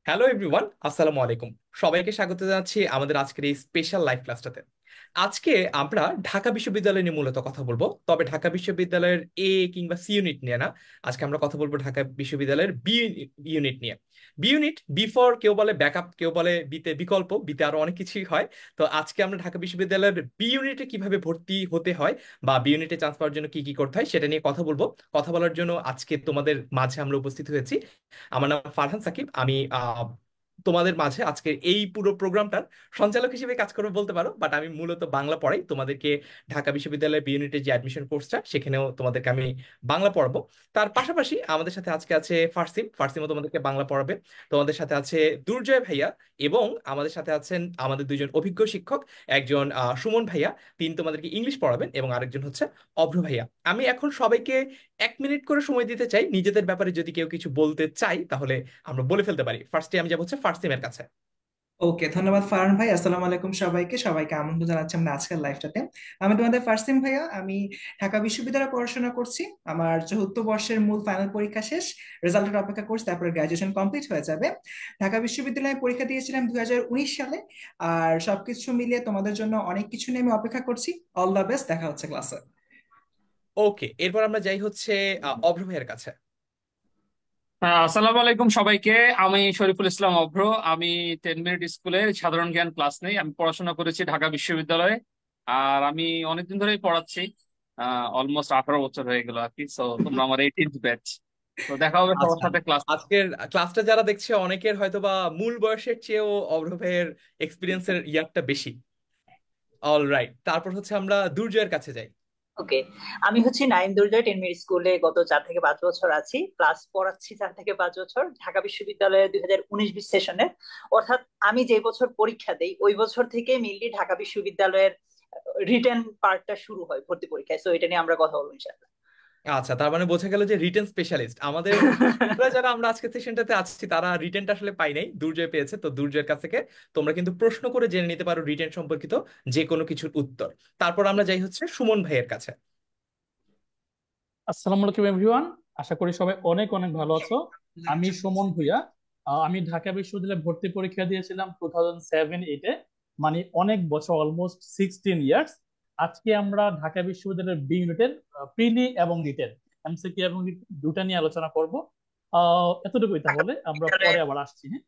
Hello everyone, আসসালামু আলাইকুম। সবাইকে স্বাগত জানাচ্ছি আমাদের আজকের এই স্পেশাল লাইভ ক্লাসটাতে। আজকে আমরা ঢাকা বিশ্ববিদ্যালয় নিয়ে মূলত কথা বলবো, তবে ঢাকা বিশ্ববিদ্যালয়ের এ কিংবা সি ইউনিট নিয়ে না। আজকে আমরা কথা বলবো ঢাকা বিশ্ববিদ্যালয়ের বি ইউনিট নিয়ে। বি ইউনিট, বি ফর কেউ বলে ব্যাকআপ, কেউ বলে বিতে বিকল্প, বিতে আরো অনেক কিছুই হয়। তো আজকে আমরা ঢাকা বিশ্ববিদ্যালয়ের বি ইউনিটে কিভাবে ভর্তি হতে হয় বা বি ইউনিটে চান্স পাওয়ার জন্য কি কি করতে হয় সেটা নিয়ে কথা বলবো। কথা বলার জন্য আজকে তোমাদের মাঝে আমরা উপস্থিত হয়েছি। আমার নাম ফারহান সাকিব। আমি তোমাদের মাঝে আজকে এই পুরো প্রোগ্রামটার সঞ্চালক হিসেবে কাজ করবো বলতে পারো, বাট আমি মূলত বাংলা পড়াই তোমাদেরকে। ঢাকা বিশ্ববিদ্যালয়ের বি ইউনিটের যে অ্যাডমিশন কোর্সটা, সেখানেও তোমাদেরকে আমি বাংলা পড়াবো। তার পাশাপাশি আমাদের সাথে আজকে আছে ফার্সিম, ফার্সিমও তোমাদেরকে বাংলা পড়াবে। তোমাদের সাথে আছে দুর্জয় ভাইয়া, এবং আমাদের সাথে আছেন আমাদের দুইজন অভিজ্ঞ শিক্ষক। একজন সুমন ভাইয়া, তিনি তোমাদেরকে ইংলিশ পড়াবেন, এবং আরেকজন হচ্ছে অভ্র ভাইয়া। আমি এখন সবাইকে 1 মিনিট করে সময় দিতে চাই, নিজেদের ব্যাপারে যদি কেউ কিছু বলতে চাই তাহলে আমরা বলে ফেলতে পারি। ফার্স্টে আমি যাবো হচ্ছে ফার্স্ট কাছে। ওকে, ধন্যবাদ ফারহান ভাই। আসসালামু আলাইকুম সবাইকে সবাইকে আমন্ত্রণ জানাচ্ছি আমাদের আজকের লাইভটাতে। আমি তোমাদের ফার্সিম ভাইয়া। আমি ঢাকা বিশ্ববিদ্যালয়ে পড়াশোনা করছি। আমার 4th বর্ষের মূল ফাইনাল পরীক্ষা শেষ, রেজাল্টের অপেক্ষা করছি, তারপরে গ্রাজুয়েশন কমপ্লিট হয়ে যাবে। ঢাকা বিশ্ববিদ্যালয়ে পরীক্ষা দিয়েছিলাম 2019 সালে। আর সবকিছু মিলিয়ে তোমাদের জন্য অনেক কিছু নিয়ে আমি অপেক্ষা করছি। অল দ্য বেস্ট, দেখা হচ্ছে ক্লাসে। ওকে, এরপর আমরা যাই হচ্ছে অভ্র ভাইয়ের কাছে। আসসালামু আলাইকুম সবাইকে। আমি শরীফুল ইসলাম অভ্র। আমি 10 মিনিট স্কুলে সাধারণ জ্ঞান ক্লাস নেই। আমি পড়াশোনা করেছি ঢাকা বিশ্ববিদ্যালয়ে। আর আমি অনেকদিন ধরেই পড়াচ্ছি। অলমোস্ট 18 বছর হয়ে গেল আর কি। সো তোমরা আমার 18th ব্যাচ। তো দেখা হবে সবার আচ্ছা, সাথে ক্লাস। আজকের ক্লাসটা যারা দেখছে অনেকের হয়তোবা মূল বয়সের চেয়েও অভ্র ভাইয়ের এক্সপিরিয়েন্সের ইয়ারটা বেশি। অল রাইট, তারপর হচ্ছে আমরা দুর্জয়ের কাছে যাই। ওকে, আমি হচ্ছে নাইন দুর্জয় 10 মিনিট স্কুলে গত 4 থেকে 5 বছর আছি, ক্লাস পড়াচ্ছি 4 থেকে 5 বছর ঢাকা বিশ্ববিদ্যালয়ের 2019-20 সেশনের। অর্থাৎ আমি যে বছর পরীক্ষা দেই ওই বছর থেকে মেইনলি ঢাকা বিশ্ববিদ্যালয়ের রিটেন পার্টটা শুরু হয় ভর্তি পরীক্ষায়। সো এটা নিয়ে আমরা কথা বলবো ইনশাআল্লাহ। আচ্ছা, তার মানে বোঝা গেল যে রিটেন স্পেশালিস্ট আমাদের আমরা যারা আমরা আজকে সেশনটাতে আছি তারা রিটেনটা আসলে পাই নাই, দুর্জয় পেয়েছে। তো দুর্জয়ের কাছ থেকে তোমরা কিন্তু প্রশ্ন করে জেনে নিতে পারো রিটেন সম্পর্কিত যে কোনো কিছুর উত্তর। তারপর আমরা যাই হচ্ছে সুমন ভাইয়ের কাছে। আসসালামু আলাইকুম এভরিওয়ান। আশা করি সবাই অনেক অনেক ভালো আছো। আমি সুমন ভুইয়া। আমি ঢাকা বিশ্ববিদ্যালয়ে ভর্তি পরীক্ষা দিয়েছিলাম 2007-8-এ, মানে অনেক বছর, অলমোস্ট 16 ইয়ার্স। আজকে আমরা ঢাকা বিশ্ববিদ্যালয়ের বি ইউনিটের প্রিলি এবং রিটেন, এমসিকিউ এবং দুটা নিয়ে আলোচনা করব। এতটুকুই, তাহলে আমরা পরে আবার আসছি। হ্যাঁ,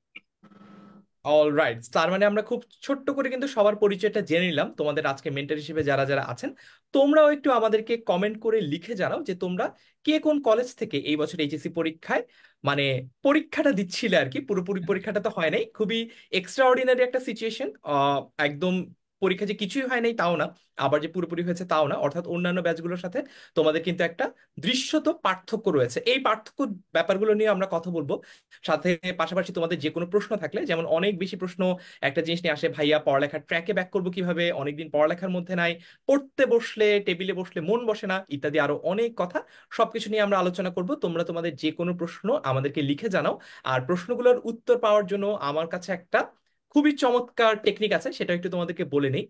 অল রাইট, তার মানে আমরা খুব ছোট্ট করে কিন্তু সবার পরিচয়টা জেনে নিলাম। তোমাদের আজকে মেন্টর হিসেবে যারা যারা আছেন, তোমরাও একটু আমাদেরকে কমেন্ট করে লিখে জানাও যে তোমরা কে কোন কলেজ থেকে এই বছর এইচএসসি পরীক্ষায় মানে পরীক্ষাটা দিচ্ছিলে আর কি। পুরোপুরি পরীক্ষাটা তো হয় নাই, খুবই এক্সট্রা অর্ডিনারি একটা সিচুয়েশন। একদম পরীক্ষা যে কিছুই হয় নাই তাও না, আবার যে পুরোপুরি হয়েছে তাও না। অর্থাৎ অন্যান্য ব্যাচগুলোর সাথে তোমাদের কিন্তু একটা দৃশ্যত পার্থক্য রয়েছে। এই পার্থক্য ব্যাপারগুলো নিয়ে আমরা কথা বলবো। সাথে পাশাপাশি তোমাদের যে কোনো প্রশ্ন থাকলে, যেমন অনেক বেশি প্রশ্ন একটা জিনিস নিয়ে আসে, ভাইয়া পড়ালেখার ট্র্যাকে ব্যাক করবো কিভাবে, অনেকদিন পড়ালেখার মধ্যে নাই, পড়তে বসলে টেবিলে বসলে মন বসে না, ইত্যাদি আরো অনেক কথা। সবকিছু নিয়ে আমরা আলোচনা করব। তোমরা তোমাদের যে কোনো প্রশ্ন আমাদেরকে লিখে জানাও। আর প্রশ্নগুলোর উত্তর পাওয়ার জন্য আমার কাছে একটা খুবই চমৎকার টেকনিক আছে, সেটা একটু তোমাদেরকে বলে নেই।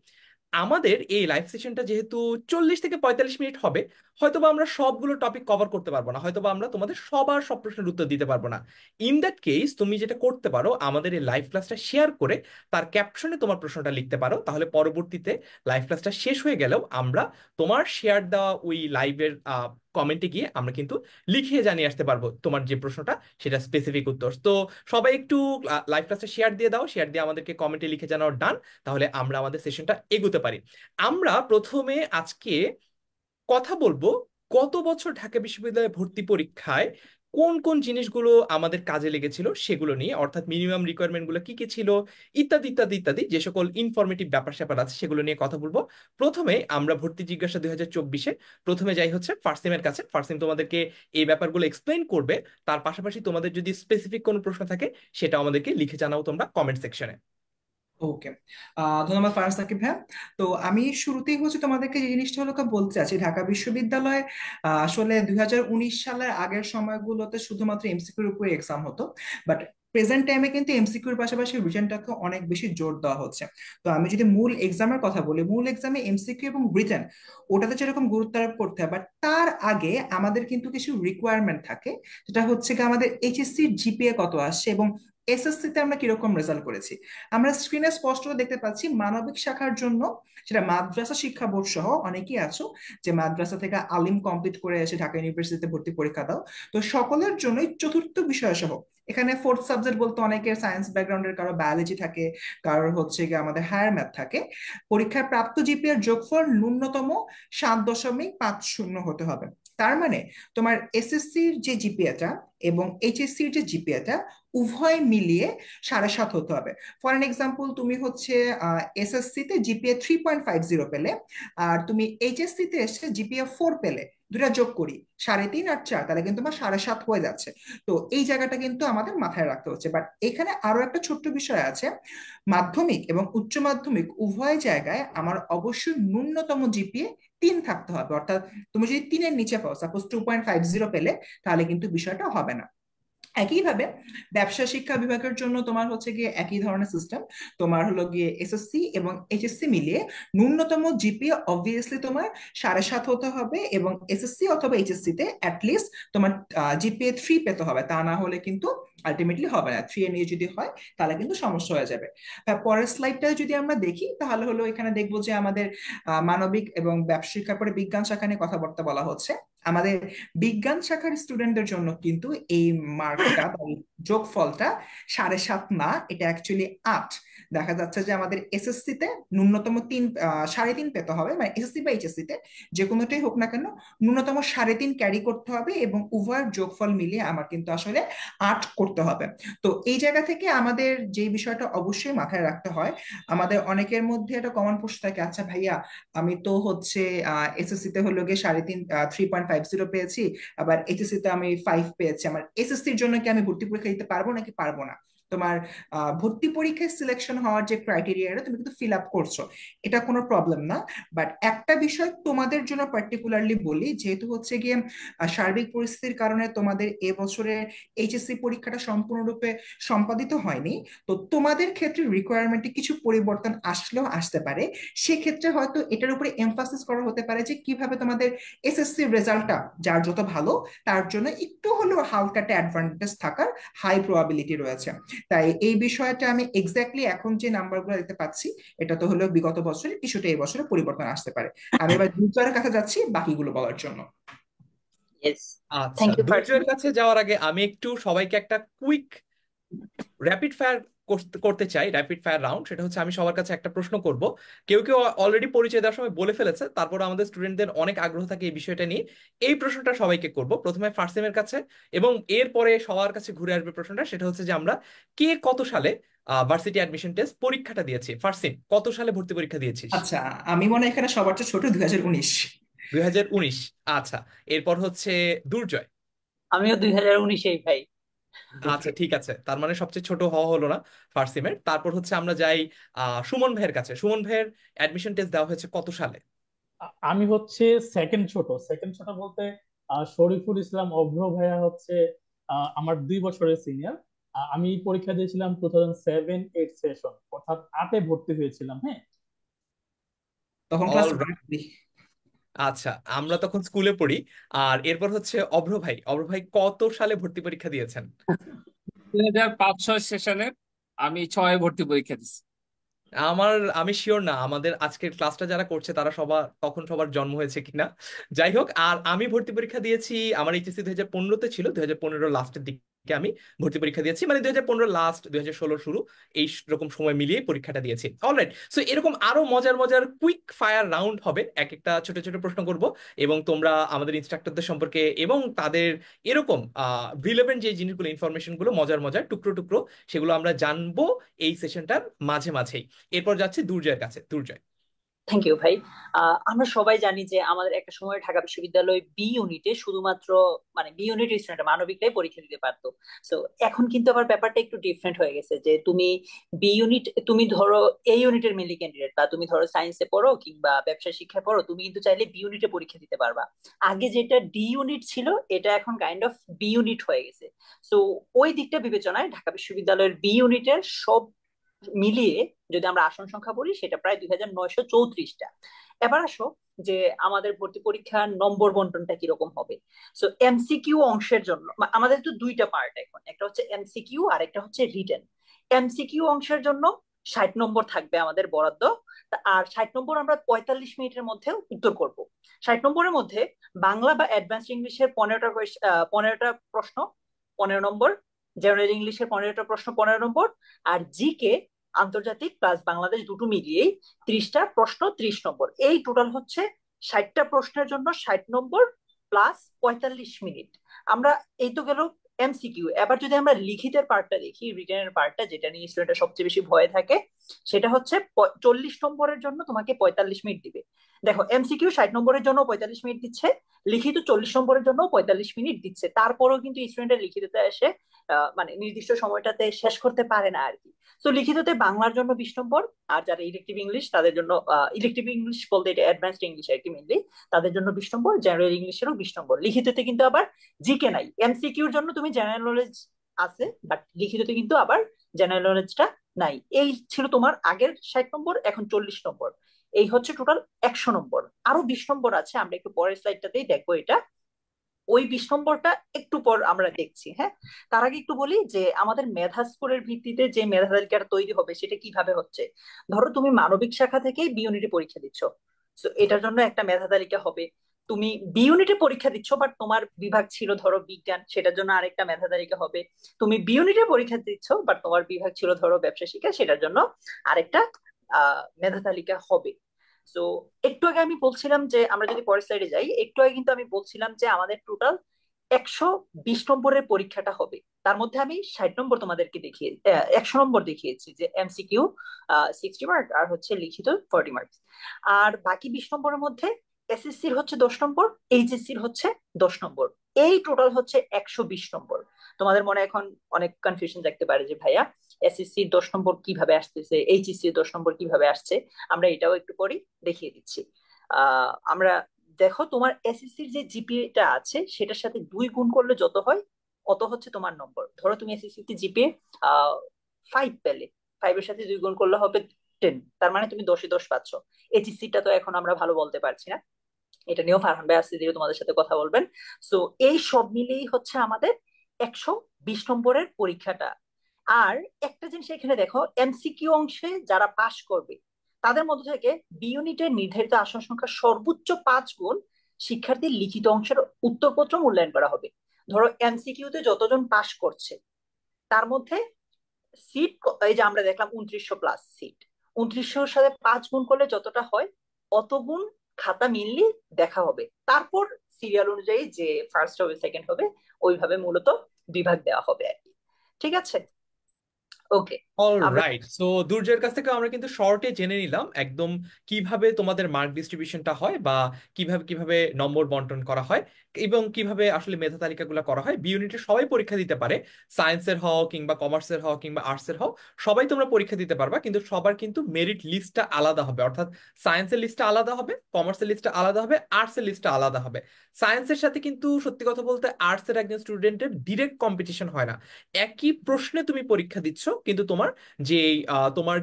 আমাদের এই লাইভ সেশনটা যেহেতু 40 থেকে 45 মিনিট হবে, হয়তোবা আমরা সবগুলো টপিক কভার করতে পারবো না, হয়তোবা আমরা তোমাদের সবার সব প্রশ্নের উত্তর দিতে পারবো না। ইন দ্যাট কেস তুমি যেটা করতে পারো, আমাদের এই লাইভ ক্লাসটা শেয়ার করে তার ক্যাপশনে তোমার প্রশ্নটা লিখতে পারো। তাহলে পরবর্তীতে লাইভ ক্লাসটা শেষ হয়ে গেলেও আমরা তোমার শেয়ার দেওয়া ওই লাইভের কমেন্টে গিয়ে আমরা কিন্তু লিখিয়ে জানিয়ে আসতে পারবো তোমার যে প্রশ্নটা, সেটা স্পেসিফিক উত্তর। তো সবাই একটু লাইভ ক্লাসটা শেয়ার দিয়ে দাও, শেয়ার দিয়ে আমাদেরকে কমেন্টে লিখে জানাও ডান। তাহলে আমরা আমাদের সেশনটা এগোতে পারি। আমরা প্রথমে আজকে কথা বলবো গত বছর ঢাকা বিশ্ববিদ্যালয়ে ভর্তি পরীক্ষায় কোন কোন জিনিসগুলো আমাদের কাজে লেগেছিল সেগুলো নিয়ে, অর্থাৎ মিনিমাম রিকোয়ারমেন্ট গুলো কি কি ছিল, ইত্যাদি ইত্যাদি ইত্যাদি, যে সকল ইনফরমেটিভ ব্যাপার স্যাপার আছে সেগুলো নিয়ে কথা বলবো। প্রথমে আমরা ভর্তি জিজ্ঞাসা 2024-এ প্রথমে যাই হচ্ছে ফার্সিমের কাছে। ফার্সিম তোমাদেরকে এই ব্যাপারগুলো এক্সপ্লেইন করবে। তার পাশাপাশি তোমাদের যদি স্পেসিফিক কোনো প্রশ্ন থাকে সেটা আমাদেরকে লিখে জানাও তোমরা কমেন্ট সেকশনে। ওকে, ধন্যবাদ ফারাজ সাকিব ভাই। তো আমি শুরুতেই তোমাদেরকে যে জিনিসটা বলতে চাচ্ছি, ঢাকা বিশ্ববিদ্যালয়ে আসলে 2019 সালের আগের সময়গুলোতে শুধুমাত্র এমসিকিউর উপরে এক্সাম হতো। বাট প্রেজেন্ট টাইমে কিন্তু এমসিকিউর পাশাপাশি রিটেনটাকে অনেক বেশি জোর দেওয়া হচ্ছে। তো আমি যদি মূল এক্সামের কথা বলি, মূল এক্সামে এমসিকিউ এবং রিটেন ওটাতে যেরকম গুরুত্ব আরোপ করতে হয়, বাট তার আগে আমাদের কিন্তু কিছু রিকোয়ারমেন্ট থাকে। সেটা হচ্ছে কি আমাদের এইচএসসি জিপিএ কত আসছে এবং এসএসসি তে আমরা কিরকম রেজাল্ট করেছি। আমরা স্ক্রিনে স্পষ্ট দেখতে পাচ্ছি মানবিক শাখার জন্য, সেটা মাদ্রাসা শিক্ষা বোর্ড সহ অনেকেই আছো যে মাদ্রাসা থেকে আলিম কমপ্লিট করে এসে ঢাকা ইউনিভার্সিটিতে ভর্তি পরীক্ষা দাও, তো সকলের জন্যই চতুর্থ বিষয় সহ, এখানে ফোর্থ সাবজেক্ট বলতে অনেকের সায়েন্স ব্যাকগ্রাউন্ডের, কারো বায়োলজি থাকে, কারোর হচ্ছে গিয়ে আমাদের হায়ার ম্যাথ থাকে, পরীক্ষায় প্রাপ্ত জিপিএর যোগফল ন্যূনতম 7.50 হতে হবে। তার মানে তোমার এসএসসির যে জিপিএটা এবং এইচএসসির যে জিপিএটা উভয় মিলিয়ে 7.5 হতে হবে। ফর এন এক্সাম্পল, তুমি হচ্ছে এসএসসি তে জিপিএ 3.50 পেলে, আর তুমি এইচএসসি তে এসে জিপিএ 4 পেলে, দুটা যোগ করি 3.5 আর 4, তাহলে কিন্তু আমার 7.5 হয়ে যাচ্ছে। তো এই জায়গাটা কিন্তু আমাদের মাথায় রাখতে হচ্ছে। বাট এখানে আরো একটা ছোট্ট বিষয় আছে, মাধ্যমিক এবং উচ্চ মাধ্যমিক উভয় জায়গায় আমার অবশ্যই ন্যূনতম জিপিএ 3 থাকতে হবে। অর্থাৎ তুমি যদি 3-এর নিচে পাও, সাপোজ 2.50 পেলে, তাহলে কিন্তু বিষয়টা হবে না। একইভাবে ব্যবসা শিক্ষা বিভাগের জন্য তোমার হচ্ছে গিয়ে একই ধরনের সিস্টেম, তোমার হলো গিয়ে এসএসসি এবং এইচএসসি মিলিয়ে ন্যূনতম জিপিএ অবভিয়াসলি তোমার 7.5 হতে হবে, এবং এসএসসি অথবা এইচএসসি তে অ্যাটলিস্ট তোমার জিপিএ 3 পেতে হবে, তা না হলে কিন্তু আলটিমেটলি হবে না। 3 এ নিয়ে যদি হয় তাহলে কিন্তু সমস্যা হয়ে যাবে। পরের স্লাইডটা যদি আমরা দেখি, তাহলে হলো এখানে দেখবো যে আমাদের মানবিক এবং ব্যবসা শিক্ষার পরে বিজ্ঞান শাখা নিয়ে কথাবার্তা বলা হচ্ছে। আমাদের বিজ্ঞান শাখার স্টুডেন্টদের জন্য কিন্তু এই মার্কটা বা এই যোগফলটা 7.5 না, এটা অ্যাকচুয়ালি 8। দেখা যাচ্ছে যে আমাদের এসএসসি তে ন্যূনতম 3.5 পেতে হবে, মানে এসএসসি বা এইচএসসি তে যে কোনোটাই হোক না কেন ন্যূনতম 3.5 ক্যারি করতে হবে, এবং উভয়ের যোগফল মিলিয়ে আমার কিন্তু আসলে 8 করতে হবে। তো এই জায়গা থেকে আমাদের যে বিষয়টা অবশ্যই মাথায় রাখতে হয়, আমাদের অনেকের মধ্যে একটা কমন প্রশ্ন থাকে, আচ্ছা ভাইয়া আমি তো হচ্ছে এসএসসি তে হলো গিয়ে 3.50 পেয়েছি, আবার এইচএসসি তে আমি 5 পেয়েছি, আমার এসএসসির জন্য কি আমি ভর্তি পরীক্ষা দিতে পারবো নাকি পারবো না? তোমার ভর্তি পরীক্ষায় সিলেকশন হওয়ার যে ক্রাইটেরিয়াটা তুমি কিন্তু ফিল আপ করছো, এটা কোনো প্রবলেম না। বাট একটা বিষয় তোমাদের জন্য পার্টিকুলারলি বলি, যেহেতু হচ্ছে গিয়ে সার্বিক পরিস্থিতির কারণে তোমাদের এবছরের এইচএসসি পরীক্ষাটা সম্পূর্ণরূপে সম্পাদিত হয়নি, তো তোমাদের ক্ষেত্রে রিকোয়ারমেন্টে কিছু পরিবর্তন আসলেও আসতে পারে। সেক্ষেত্রে হয়তো এটার উপরে এমফাসিস করা হতে পারে যে কিভাবে তোমাদের এসএসসি রেজাল্টটা যার যত ভালো তার জন্য একটু হলেও হালকা একটা অ্যাডভান্টেজ থাকার হাই প্রবাবিলিটি রয়েছে। তাই এই বিষয়টা আমি এক্স্যাক্টলি এখন যে নাম্বারগুলো দেখতে পাচ্ছি, এটা তো হলো বিগত বছরে, কিছুটা এই বছরে পরিবর্তন আসতে পারে। আমি এবার দুর্জয়ের কাছে যাচ্ছি বাকিগুলো বলার জন্য। ইয়েস, আচ্ছা, থ্যাংক ইউ ফারজানা। দুর্জয়ের কাছে যাওয়ার আগে আমি একটু সবাইকে একটা কুইক র্যাপিড ফায়ার করতে চাই, র্যাপিড ফায়ার রাউন্ড। সেটা হচ্ছে আমি সবার কাছে একটা প্রশ্ন করব, কেউ কেউ অলরেডি পরিচয় দেওয়ার সময় বলে ফেলেছে, তারপর আমাদের স্টুডেন্টদের অনেক আগ্রহ থাকে এই বিষয়টা নিয়ে। এই প্রশ্নটা সবাইকে করব, প্রথমে ফার্সেমের কাছে এবং এরপরে সবার কাছে ঘুরে আসবে প্রশ্নটা। সেটা হচ্ছে যে আমরা কে কত সালে ভার্সিটি অ্যাডমিশন টেস্ট পরীক্ষাটা দিয়েছি। ফার্সিম, কত সালে ভর্তি পরীক্ষা দিয়েছিস? আচ্ছা, আমি মনে হয় এখানে সবার চেয়ে ছোট, 2019। 2019। আচ্ছা, এরপর হচ্ছে দুর্জয়। আমিও 2019-এই ভাই। আচ্ছা ঠিক আছে, তার মানে সবচেয়ে ছোট হওয়া হলো না ফার্সিমের। তারপর হচ্ছে আমরা যাই সুমন ভাইয়ের কাছে। সুমন ভাইয়ের অ্যাডমিশন টেস্ট দেওয়া হয়েছে কত সালে? আমি হচ্ছে সেকেন্ড ছোট বলতে শরীফুল ইসলাম অভ্র ভাইয়া হচ্ছে আমার 2 বছরের সিনিয়র। আমি পরীক্ষা দিয়েছিলাম 2007-8 সেশন, অর্থাৎ 8-এ ভর্তি হয়েছিলাম। হ্যাঁ, তখন ক্লাস অল রাইট। আচ্ছা, আমরা তখন স্কুলে পড়ি। আর এরপর হচ্ছে অভ্র ভাই। অভ্র ভাই কত সালে ভর্তি পরীক্ষা দিয়েছেন? 2005-6 সেশনে আমি 6-এ ভর্তি পরীক্ষা দিচ্ছি। আমি শিওর না আমাদের আজকের ক্লাসটা যারা করছে তারা সবার তখন সবার জন্ম হয়েছে কিনা। যাই হোক, আর আমি ভর্তি পরীক্ষা দিয়েছি, আমার এইচএসসি 2015-তে ছিল, 2015 লাস্টের দিকে আমি ভর্তি পরীক্ষা দিয়েছি, মানে 2015 লাস্ট 2016 শুরু, এই রকম সময় মিলিয়ে পরীক্ষাটা দিয়েছি। অলরাইট, সো এরকম আরো মজার মজার কুইক ফায়ার রাউন্ড হবে, এক একটা ছোট ছোট প্রশ্ন করব, এবং তোমরা আমাদের ইনস্ট্রাক্টরদের সম্পর্কে এবং তাদের এরকম রিলেভেন্ট যে জিনিসগুলো, ইনফরমেশন গুলো, মজার মজার টুকরো টুকরো, সেগুলো আমরা জানবো এই সেশনটার মাঝে মাঝেই। এরপর যাচ্ছে দুর্জয়ের কাছে। দুর্জয়। থ্যাংক ইউ ভাই। আমরা সবাই জানি যে আমাদের একটা সময় ঢাকা বিশ্ববিদ্যালয় বি ইউনিটে শুধুমাত্র মানে বি ইউনিটের স্টুডেন্ট মানবিকরাই পরীক্ষা দিতে পারতো। তো এখন কিন্তু আবার ব্যাপারটা একটু ডিফারেন্ট হয়ে গেছে, যে তুমি বি ইউনিট, তুমি ধরো এই ইউনিটের মেনলি ক্যান্ডিডেট, বা তুমি ধরো সায়েন্সে পড়ো কিংবা ব্যবসা শিক্ষায় পড়ো, তুমি কিন্তু চাইলে বি ইউনিটে পরীক্ষা দিতে পারবা। আগে যেটা ডি ইউনিট ছিল, এটা এখন কাইন্ড অফ বি ইউনিট হয়ে গেছে। তো ওই দিকটা বিবেচনায় ঢাকা বিশ্ববিদ্যালয়ের বি ইউনিটের সব মিলিয়ে যদি আমরা আসন সংখ্যা বলি, সেটা প্রায় 2934টা। এবার আসো যে আমাদের ভর্তি পরীক্ষার নম্বর বন্টনটা কিরকম হবে। সো এমসিকিউ অংশের জন্য আমাদের তো দুইটা পার্ট এখন, একটা হচ্ছে এমসিকিউ আর একটা হচ্ছে রিটেন। এমসিকিউ অংশের জন্য 60 নম্বর থাকবে আমাদের বরাদ্দ। আর 60 নম্বর আমরা 45 মিনিটের মধ্যে উত্তর করব। 60 নম্বরের মধ্যে বাংলা বা অ্যাডভান্সড ইংলিশের 15টা প্রশ্ন 15 নম্বর, জেনারেল ইংলিশের 15টা প্রশ্ন 15 নম্বর, আর জিকে আন্তর্জাতিক প্লাস বাংলাদেশ দুটো মিলিয়েই 30টা প্রশ্ন 30 নম্বর। এই টোটাল হচ্ছে 60টা প্রশ্নের জন্য 60 নম্বর প্লাস 45 মিনিট। আমরা এই তো গেল এমসিকিউ। এবার যদি আমরা লিখিতের পার্টটা দেখি, রিটেনের পার্টটা যেটা নিয়ে স্টুডেন্টরা সবচেয়ে বেশি ভয় থাকে, সেটা হচ্ছে 40 নম্বরের জন্য তোমাকে 45 মিনিট দিবে। দেখো এমসিকিউ 60 নম্বরের জন্য 45 মিনিট দিচ্ছে, লিখিত 40 নম্বরের জন্য 45 মিনিট দিচ্ছে। তারপরেও কিন্তু স্টুডেন্টের লিখিততে এসে মানে নির্দিষ্ট সময়টাতে শেষ করতে পারে না আর কি। তো লিখিততে বাংলার জন্য 20 নম্বর, আর যারা ইলেকটিভ ইংলিশ তাদের জন্য, ইলেকটিভ ইংলিশ বলতে এটা অ্যাডভান্সড ইংলিশ আর কি মেনলি, তাদের জন্য 20 নম্বর, জেনারেল ইংলিশেরও 20 নম্বর। লিখিততে কিন্তু আবার জিকে নাই। এমসিকিউর জন্য তুমি জেনারেল নলেজ আছে, বাট লিখিততে কিন্তু আবার জেনারেল নলেজটা নাই। এই ছিল তোমার আগের 60 নম্বর, এখন 40 নম্বর। এই হচ্ছে টোটাল 100 নম্বর। আরো 20 নম্বর আছে, আমরা একটু পরের স্লাইডটাতেই দেখবো এটা। ওই 20 নম্বরটা একটু পর আমরা দেখছি, হ্যাঁ। তার আগে একটু বলি যে আমাদের মেধা স্কোরের ভিত্তিতে যে মেধা তালিকাটা তৈরি হবে সেটা কিভাবে হচ্ছে। ধরো তুমি মানবিক শাখা থেকেই বি ইউনিটে পরীক্ষা দিচ্ছ, তো এটার জন্য একটা মেধা তালিকা হবে। তুমি বি ইউনিটে পরীক্ষা দিচ্ছ বাট তোমার বিভাগ ছিল ধরো বিজ্ঞান, সেটার জন্য আরেকটা মেধা তালিকা হবে। তুমি বি ইউনিটে পরীক্ষা দিচ্ছ বাট তোমার বিভাগ ছিল ধরো ব্যবসা শিক্ষা, সেটার জন্য আরেকটা মেধা তালিকা হবে। তো একটু আগে আমি বলছিলাম যে আমরা যদি পরের স্লাইডে যাই, একটু আগে কিন্তু আমি বলছিলাম যে আমাদের টোটাল 120 নম্বরের পরীক্ষাটা হবে। তার মধ্যে আমি 60 নম্বর তোমাদেরকে দেখিয়ে 100 নম্বর দেখিয়েছি, যে এমসিকিউ 60 মার্ক আর হচ্ছে লিখিত 40 মার্কস। আর বাকি 20 নম্বরের মধ্যে এসএসসির হচ্ছে 10 নম্বর, এইচএসসির হচ্ছে 10 নম্বর। এই টোটাল হচ্ছে 120 নম্বর। তোমাদের মনে এখন অনেক কনফিউশন থাকতে পারে যে ভাইয়া এসএসসির 10 নম্বর কিভাবে আসতেছে, এইচএসসির 10 নম্বর কিভাবে আসছে। আমরা এটাও একটু পরে দেখিয়ে দিচ্ছি। আমরা দেখো তোমার এসএসসির যে জিপিএটা আছে সেটার সাথে 2 গুণ করলে যত হয় অত হচ্ছে তোমার নম্বর। ধরো তুমি এসএসসি তে জিপিএ 5 পেলে, 5-এর সাথে 2 গুণ করলে হবে 10, তার মানে তুমি 10-এ 10 পাচ্ছ। এইচএসসিটা তো এখন আমরা ভালো বলতে পারছি না, এটা নিয়েও ফারহান ভাই আসছে দিয়ে তোমাদের সাথে কথা বলবেন। সো এই সব মিলিয়েই হচ্ছে আমাদের 120 নম্বরের পরীক্ষাটা। আর একটা জিনিস এখানে দেখো, এমসিকিউ অংশে যারা পাশ করবে তাদের মধ্যে থেকে বি ইউনিটের নির্ধারিত আসন সংখ্যা সর্বোচ্চ 5 গুণ শিক্ষার্থীর লিখিত অংশের উত্তরপত্র মূল্যায়ন করা হবে। ধরো এমসিকিউ তে যতজন পাশ করছে তার মধ্যে সিট, এই যে আমরা দেখলাম 2900 প্লাস সিট, 2900-র সাথে 5 গুণ করলে যতটা হয় অত গুণ খাতা মেনলি দেখা হবে। তারপর সিরিয়াল অনুযায়ী যে ফার্স্ট হবে সেকেন্ড হবে ওইভাবে মূলত বিভাগ দেওয়া হবে আর কি। ঠিক আছে, ওকে। অল আমরা রাইট, সো দুর্জয়ের কাছ থেকে আমরা কিন্তু শর্টে জেনে নিলাম একদম কিভাবে তোমাদের মার্ক ডিস্ট্রিবিউশনটা হয়, বা কিভাবে কিভাবে নম্বর বন্টন করা হয়, এবং কিভাবে আসলে মেধা তালিকাগুলো করা হয়। বি ইউনিটে সবাই পরীক্ষা দিতে পারে, সায়েন্সের হও কিংবা কমার্সের হও কিংবা আর্টসের হও, সবাই তোমরা পরীক্ষা দিতে পারবা, কিন্তু সবার কিন্তু মেরিট লিস্টটা আলাদা হবে। অর্থাৎ সায়েন্সের লিস্টটা আলাদা হবে, কমার্সের লিস্টটা আলাদা হবে, আর্টসের লিস্টটা আলাদা হবে। সায়েন্সের সাথে কিন্তু সত্যি কথা বলতে আর্টসের একজন স্টুডেন্টের ডিরেক্ট কম্পিটিশন হয় না। একই প্রশ্নে তুমি পরীক্ষা দিচ্ছ, কিন্তু তোমার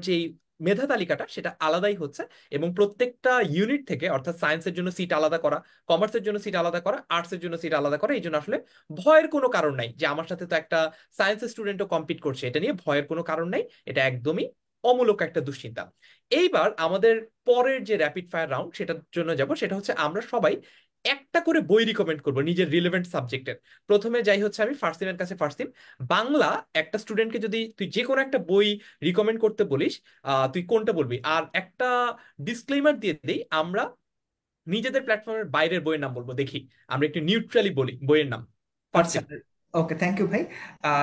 যেই মেধা তালিকাটা সেটা আলাদাই হচ্ছে। এবং প্রত্যেকটা ইউনিট থেকে, অর্থাৎ সায়েন্সের জন্য সিট আলাদা করা, কমার্সের জন্য সিট আলাদা করা, আর্টসের জন্য সিট আলাদা করা। এই জন্য আসলে ভয়ের কোনো কারণ নাই যে আমার সাথে তো একটা সায়েন্সের স্টুডেন্টও কম্পিট করছে, এটা নিয়ে ভয়ের কোনো কারণ নাই। এটা একদমই অমূলক একটা দুশ্চিন্তা। এইবার আমাদের পরের যে র্যাপিড ফায়ার রাউন্ড সেটার জন্য যাব, সেটা হচ্ছে আমরা সবাই একটা করে বই রিকমেন্ড করব নিজের রিলেভেন্ট সাবজেক্টের। প্রথমে যাই হচ্ছে আমি ফার্সিমের কাছে। ফার্সিম, বাংলা একটা স্টুডেন্টকে যদি তুই যে কোনো একটা বই রিকমেন্ড করতে বলিস, তুই কোনটা বলবি? আর একটা ডিসক্লেইমার দিয়ে দেই, আমরা নিজেদের প্ল্যাটফর্মের বাইরের বইয়ের নাম বলবো, দেখি আমরা একটু নিউট্রালি বলি বইয়ের নাম। আচ্ছা, ফার্সিম। ওকে, থ্যাংক ইউ ভাই।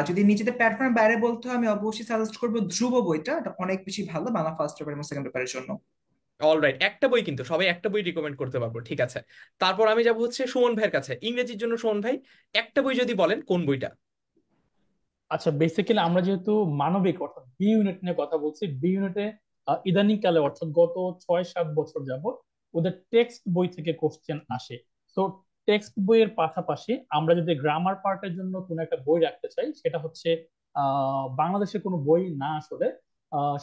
যদি নিজেদের প্ল্যাটফর্মের বাইরে বলতে হয় আমি অবশ্যই সাজেস্ট করবো ধ্রুব বইটা, এটা অনেক বেশি ভালো বাংলা ফার্স্ট পেপার এবং সেকেন্ড পেপারের জন্য। অলরাইট, একটা বই, কিন্তু সবাই একটা বই রিকমেন্ড করতে পারবো, ঠিক আছে। তারপর আমি যাব হচ্ছে সুমন ভাইয়ের কাছে, ইংরেজির জন্য সুমন ভাই একটা বই যদি বলেন, কোন বইটা? আচ্ছা, বেসিক্যালি আমরা যেহেতু মানবিক অর্থাৎ বি ইউনিট নিয়ে কথা বলছি, বি ইউনিটে ইদানিং কালে অর্থাৎ গত 6-7 বছর যাবত ওদের টেক্সট বই থেকে কোশ্চেন আসে। তো টেক্সট বইয়ের পাশাপাশি আমরা যদি গ্রামার পার্টের জন্য কোনো একটা বই রাখতে চাই, সেটা হচ্ছে বাংলাদেশের কোনো বই না আসলে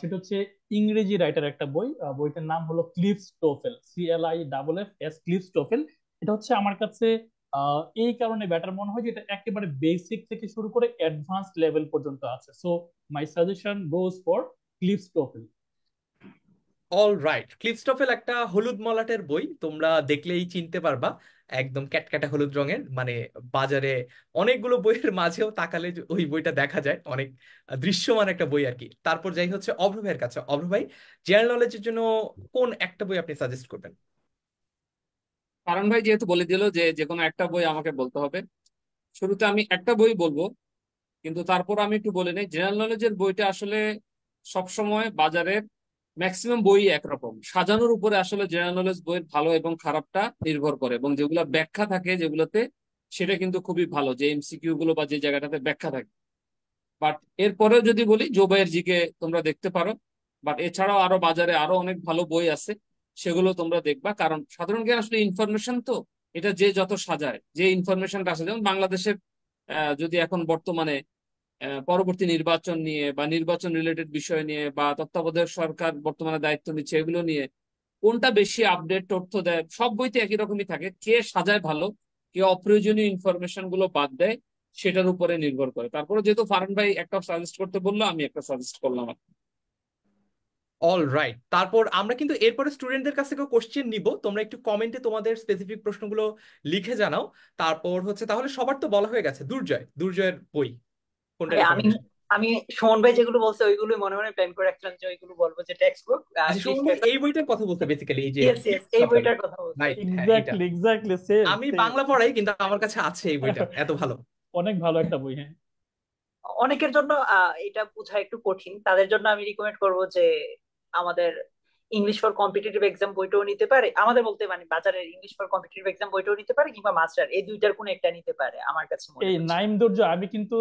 সেটা হচ্ছে ইংরেজি রাইটার একটা বই। বইটার নাম হলো cliffs TOEFL, CLIFF cliffs TOEFL. এটা হচ্ছে আমার কাছে এই কারণে বেটার মনে হয় যে এটা একেবারে বেসিক থেকে শুরু করে অ্যাডভান্স লেভেল পর্যন্ত আছে। So my suggestion goes for Cliffs TOEFL. All right, Cliffs TOEFL একটা হলুদ মলাটের বই, তোমরা দেখলেই চিনতে পারবা, একদম ক্যাটক্যাটা হলুদ রঙের, মানে বাজারে অনেকগুলো বইয়ের মাঝেও তাকালে যে ওই বইটা দেখা যায়, অনেক দৃশ্যমান একটা বই আর কি। তারপর যাই হচ্ছে অভ্র ভাইয়ের কাছে। অভ্র ভাই, জেনারেল নলেজের জন্য কোন একটা বই আপনি সাজেস্ট করবেন? কারণ ভাই যেহেতু বলে দিল যে যে কোনো একটা বই আমাকে বলতে হবে, শুরুতে আমি একটা বই বলবো, কিন্তু তারপর আমি একটু বলে নিই জেনারেল নলেজের বইটা আসলে সবসময় বাজারের ম্যাক্সিমাম বই একরকম, সাজানোর উপরে আসলে জেনারেল নলেজ বইয়ের ভালো এবং খারাপটা নির্ভর করে, এবং যেগুলো ব্যাখ্যা থাকে যেগুলোতে, সেটা কিন্তু খুবই ভালো, যে MCQ গুলো বা যে জায়গাটাতে ব্যাখ্যা থাকে। বাট এরপরেও যদি বলি জোবায়ের জিকে তোমরা দেখতে পারো, বাট এছাড়াও আরো বাজারে আরো অনেক ভালো বই আছে, সেগুলো তোমরা দেখবা। কারণ সাধারণ জ্ঞান আসলে ইনফরমেশন তো, এটা যে যত সাজায়, যে ইনফরমেশনটা আছে, যেমন বাংলাদেশের যদি এখন বর্তমানে পরবর্তী নির্বাচন নিয়ে বা নির্বাচন রিলেটেড বিষয় নিয়ে বা তত্ত্বাবধায়ক সরকার বর্তমানে দায়িত্ব নিচ্ছে, এগুলো নিয়ে কোনটা বেশি আপডেট তথ্য দেয়, সব বইতে একই রকমই থাকে, কে সাজায় ভালো, কে অপ্রয়োজনীয় ইনফরমেশন গুলো বাদ দেয়, সেটার উপরে নির্ভর করে। তারপরে যেহেতু ফারহান ভাই একটা সাজেস্ট করতে বললো, আমি একটা সাজেস্ট করলাম। অল রাইট, তারপর আমরা কিন্তু এরপরে স্টুডেন্টদের কাছ থেকে কোশ্চেন নিব, তোমরা একটু কমেন্টে তোমাদের স্পেসিফিক প্রশ্নগুলো লিখে জানাও। তারপর হচ্ছে তাহলে সবার তো বলা হয়ে গেছে, দুর্জয়, দুর্জয়ের বই কোনটা ভাই আমি রেকমেন্ডেশন? আমি সুমন ভাই যেগুলো বলছে ওইগুলোই মনে মনে প্ল্যান করে রাখছিলাম যে ওইগুলো বলবো, যে টেক্সট বুক, আচ্ছা, ইংলিশ সুমন ভাই পেপার। এই বইটার কথা বলতে, বেসিক্যালি এই যে ইয়েস ইয়েস, এই বইটার কথা বলছে। রাইট, হ্যাঁ এটা। এক্স্যাক্টলি এক্স্যাক্টলি, সেম আমি সেম। বাংলা পড়াই কিন্তু আমার কাছে আছে এই বইটা, এত ভালো। অনেক ভালো একটা বই, হ্যাঁ। অনেকের জন্য এটা বোঝা একটু কঠিন, তাদের জন্য আমি রিকমেন্ড করব যে আমাদের ইংলিশ ফর কম্পিটিটিভ এক্সাম বইটাও নিতে পারে, আমাদের বলতে মানে বাজারের ইংলিশ ফর কম্পিটিটিভ এক্সাম বইটাও নিতে পারে, কিংবা মাস্টার, এই দুইটার কোনো একটা নিতে পারে আমার কাছে মনে এই হচ্ছে। নাইম দুর্য, আমি কিন্তু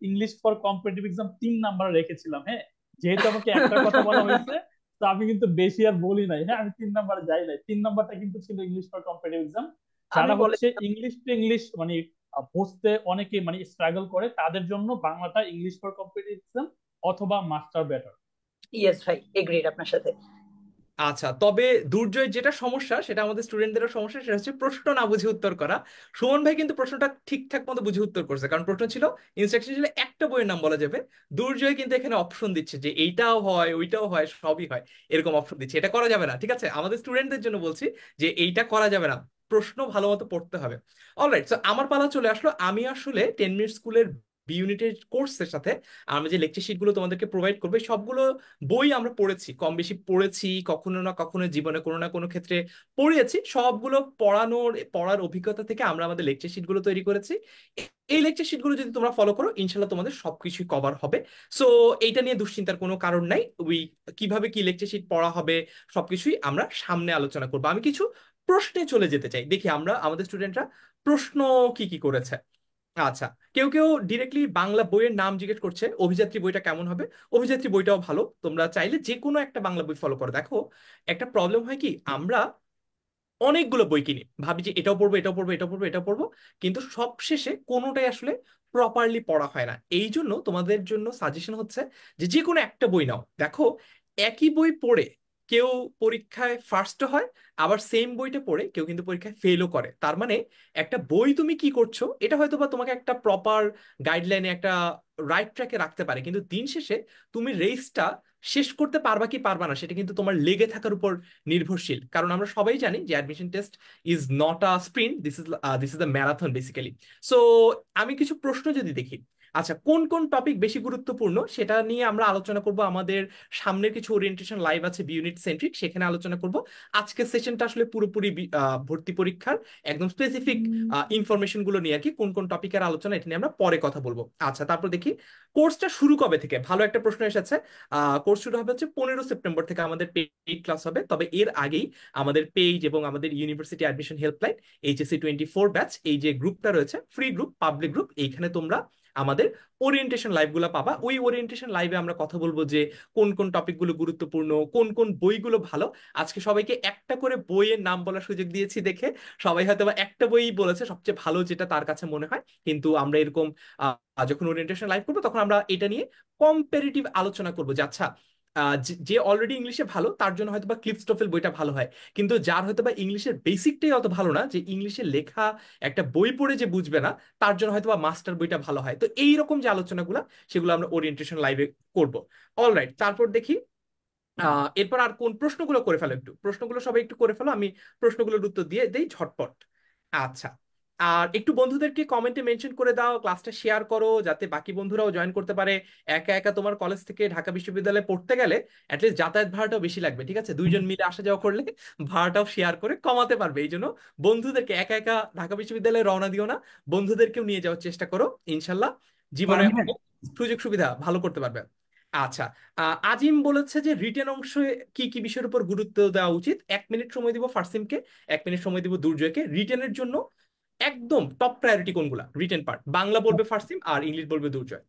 English for competitive exam 3 number রেখেছিলাম, হ্যাঁ। যেহেতু আমাকে একটা কথা বলা হয়েছে, তো আমি কিন্তু বেশি আর বলি নাই, হ্যাঁ। আমি 3 নাম্বারে যাই নাই, 3 নাম্বারটা কিন্তু ছিল ইংলিশ ফর কম্পিটিটিভ এক্সাম। আমি যারা বলে, হচ্ছে ইংলিশ টু ইংলিশ মানে বুঝতে অনেকে মানে স্ট্রাগল করে, তাদের জন্য বাংলাটা ইংলিশ ফর কম্পিটিটিভ এক্সাম অথবা মাস্টার বেটার। ইয়েস ভাই, এগ্রিড আপনার সাথে। আচ্ছা, তবে দুর্জয়ের যেটা সমস্যা, সেটা আমাদের স্টুডেন্টদেরও সমস্যা, সেটা হচ্ছে প্রশ্ন না বুঝে উত্তর করা। সুমন ভাই কিন্তু প্রশ্নটা ঠিকঠাক মতো বুঝে উত্তর করছে, কারণ প্রশ্ন ছিল, ইনস্ট্রাকশন ছিল একটা বইয়ের নাম বলা যাবে। দুর্জয় কিন্তু এখানে অপশন দিচ্ছে যে এইটাও হয়, ওইটাও হয়, সবই হয়, এরকম অপশন দিচ্ছে। এটা করা যাবে না, ঠিক আছে? আমাদের স্টুডেন্টদের জন্য বলছি যে এইটা করা যাবে না, প্রশ্ন ভালো মতো পড়তে হবে। অলরাইট, সো আমার পালা চলে আসলো। আমি আসলে 10 মিনিট স্কুলের বি ইউনিটের কোর্সের সাথে আমরা যে লেকচার শিটগুলো তোমাদেরকে প্রোভাইড করবে, সবগুলো বই আমরা পড়েছি, কম বেশি পড়েছি, কখনো না কখনো জীবনে কোনো না কোনো ক্ষেত্রে পড়িয়েছি। সবগুলো পড়ার অভিজ্ঞতা থেকে আমরা আমাদের লেকচার শিটগুলো তৈরি করেছি। এই লেকচার শিটগুলো যদি তোমরা ফলো করো, ইনশাল্লাহ তোমাদের সবকিছুই কভার হবে। সো এইটা নিয়ে দুশ্চিন্তার কোনো কারণ নাই। কিভাবে কি লেকচার শিট পড়া হবে সবকিছুই আমরা সামনে আলোচনা করবো। আমি কিছু প্রশ্নে চলে যেতে চাই, দেখি আমরা আমাদের স্টুডেন্টরা প্রশ্ন কি কি করেছে। আচ্ছা, কেউ কেউ ডিরেক্টলি বাংলা বইয়ের নাম জিজ্ঞেস করছে, অভিযাত্রী বইটা কেমন হবে? অভিযাত্রী বইটাও ভালো, তোমরা চাইলে যে কোনো একটা বাংলা বই ফলো করো। দেখো, একটা প্রবলেম হয় কি, আমরা অনেকগুলো বই কিনি, ভাবি যে এটাও পড়বো, এটাও পড়বো, এটাও পড়বো, এটাও পড়বো, কিন্তু সব শেষে কোনোটাই আসলে প্রপারলি পড়া হয় না। এই জন্য তোমাদের জন্য সাজেশন হচ্ছে যে যে কোনো একটা বই নাও। দেখো, একই বই পড়ে কেউ পরীক্ষায় ফার্স্ট হয়, আবার সেম বইটা পড়ে কেউ কিন্তু পরীক্ষায় ফেলও করে। তার মানে একটা বই তুমি কি করছো, এটা হয়তো বা তোমাকে একটা প্রপার গাইডলাইনে, একটা রাইট ট্র্যাকে রাখতে পারে, কিন্তু দিন শেষে তুমি রেসটা শেষ করতে পারবা কি পারবা না, সেটা কিন্তু তোমার লেগে থাকার উপর নির্ভরশীল। কারণ আমরা সবাই জানি যে admission test is not a sprint, this is the marathon basically. So আমি কিছু প্রশ্ন যদি দেখি, আচ্ছা, কোন কোন টপিক বেশি গুরুত্বপূর্ণ সেটা নিয়ে আমরা আলোচনা করব। আমাদের সামনের কিছু ওরিয়েন্টেশন লাইভ আছে বি ইউনিট সেন্ট্রিক, সেখানে আলোচনা করব। আজকের সেশনটা আসলে পুরোপুরি ভর্তি পরীক্ষার একদম স্পেসিফিক ইনফরমেশন গুলো নিয়ে আর কি, কোন কোন টপিকের আলোচনা, এটা নিয়ে আমরা পরে কথা বলবো। আচ্ছা, তারপর দেখি কোর্সটা শুরু কবে থেকে। ভালো একটা প্রশ্ন এসেছে। কোর্স শুরু হবে হচ্ছে 15 সেপ্টেম্বর থেকে আমাদের পেইড ক্লাস হবে, তবে এর আগেই আমাদের পেজ এবং আমাদের university admission helpline HSC 24 batch, এই যে গ্রুপটা রয়েছে, ফ্রি গ্রুপ, পাবলিক গ্রুপ, এইখানে তোমরা আমাদের ওরিয়েন্টেশন লাইভগুলো পাবা। ওই ওরিয়েন্টেশন লাইভে আমরা কথা বলবো যে কোন কোন টপিকগুলো গুরুত্বপূর্ণ, কোন কোন বইগুলো ভালো। আজকে সবাইকে একটা করে বইয়ের নাম বলার সুযোগ দিয়েছি দেখে সবাই হয়তো বা একটা বই বলেছে সবচেয়ে ভালো যেটা তার কাছে মনে হয়, কিন্তু আমরা এরকম যখন ওরিয়েন্টেশন লাইভ করবো তখন আমরা এটা নিয়ে কম্পারেটিভ আলোচনা করবো যে আচ্ছা, যে অলরেডি ইংলিশে ভালো তার জন্য হয়তো বা ক্লিফস্টোফেল বইটা ভালো হয়, কিন্তু যার হয়তো বা ইংলিশের বেসিকটাই অত ভালো না, যে ইংলিশে লেখা একটা বই পড়ে যে বুঝবে না, তার জন্য হয়তো বা মাস্টার বইটা ভালো হয়। তো এইরকম যে আলোচনাগুলো, সেগুলো আমরা ওরিয়েন্টেশন লাইভে করব। অলরাইট, তারপর দেখি এরপর আর কোন প্রশ্নগুলো করে ফেলো, একটু প্রশ্নগুলো সবাই একটু করে ফেলো, আমি প্রশ্নগুলোর উত্তর দিয়ে দেই ঝটপট। আচ্ছা, আর একটু বন্ধুদেরকে কমেন্টে মেনশন করে দাও, ক্লাসটা শেয়ার করো যাতে বাকি বন্ধুরাও জয়েন করতে পারে। একা একা তোমার কলেজ থেকে ঢাকা বিশ্ববিদ্যালয়ে পড়তে গেলে অ্যাটলিস্ট যাতায়াত ভাড়াটাও বেশি লাগবে, ঠিক আছে? দুইজন মিলে আসা যাওয়া করলে ভাড়াটাও শেয়ার করে কমাতে পারবে। এই জন্য বন্ধুদেরকে, একা একা ঢাকা বিশ্ববিদ্যালয়ে রওনা দিও না, বন্ধুদেরকেও নিয়ে যাওয়ার চেষ্টা করো, ইনশাল্লাহ জীবনে ফারান ভাই, অনেক সুযোগ সুবিধা ভালো করতে পারবে। আচ্ছা, আজিম বলেছে যে রিটেন অংশে কি কি বিষয়ের উপর গুরুত্ব দেওয়া উচিত। 1 মিনিট সময় দিব ফারসিমকে, 1 মিনিট সময় দিব দুর্জয়কে। রিটেনের জন্য একদম টপ প্রায়োরিটি কোনগুলা? রিটেন পার্ট বাংলা বলবে ফারসিম, আর ইংলিশ বলবে দুর্জয়।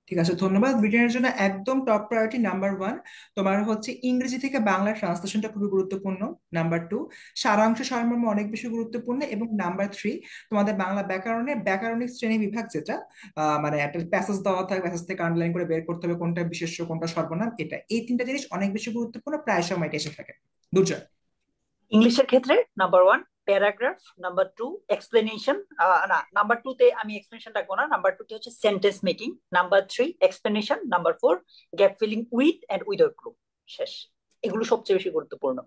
ঠিক আছে, ধন্যবাদ। ব্রিটেনের জন্য একদম টপ প্রায়োরিটি নাম্বার ওয়ান, তোমার হচ্ছে ইংরেজি থেকে বাংলা ট্রান্সলেশনটা খুবই গুরুত্বপূর্ণ। নাম্বার টু, সারাংশ সারমর্ম অনেক বেশি গুরুত্বপূর্ণ। এবং নাম্বার থ্রি, তোমাদের বাংলা ব্যাকরণের ব্যাকরণিক শ্রেণী বিভাগ, যেটা মানে একটা প্যাসেজ দেওয়া থাকে, প্যাসেজ থেকে আন্ডারলাইন করে বের করতে হবে কোনটা বিশেষ্য কোনটা সর্বনাম, এটা এই তিনটা জিনিস অনেক বেশি গুরুত্বপূর্ণ, প্রায় সময় এটা এসে থাকে। দুর্জয়। ইংলিশের ক্ষেত্রে number one paragraph, number two explanation, না নাম্বার টু তে আমি এক্সপ্লেনেশন রাখবো না, নাম্বার টু তে হচ্ছে sentence making, number three explanation, number four gap filling with and without group. শেষ, এগুলো সবচেয়ে বেশি গুরুত্বপূর্ণ।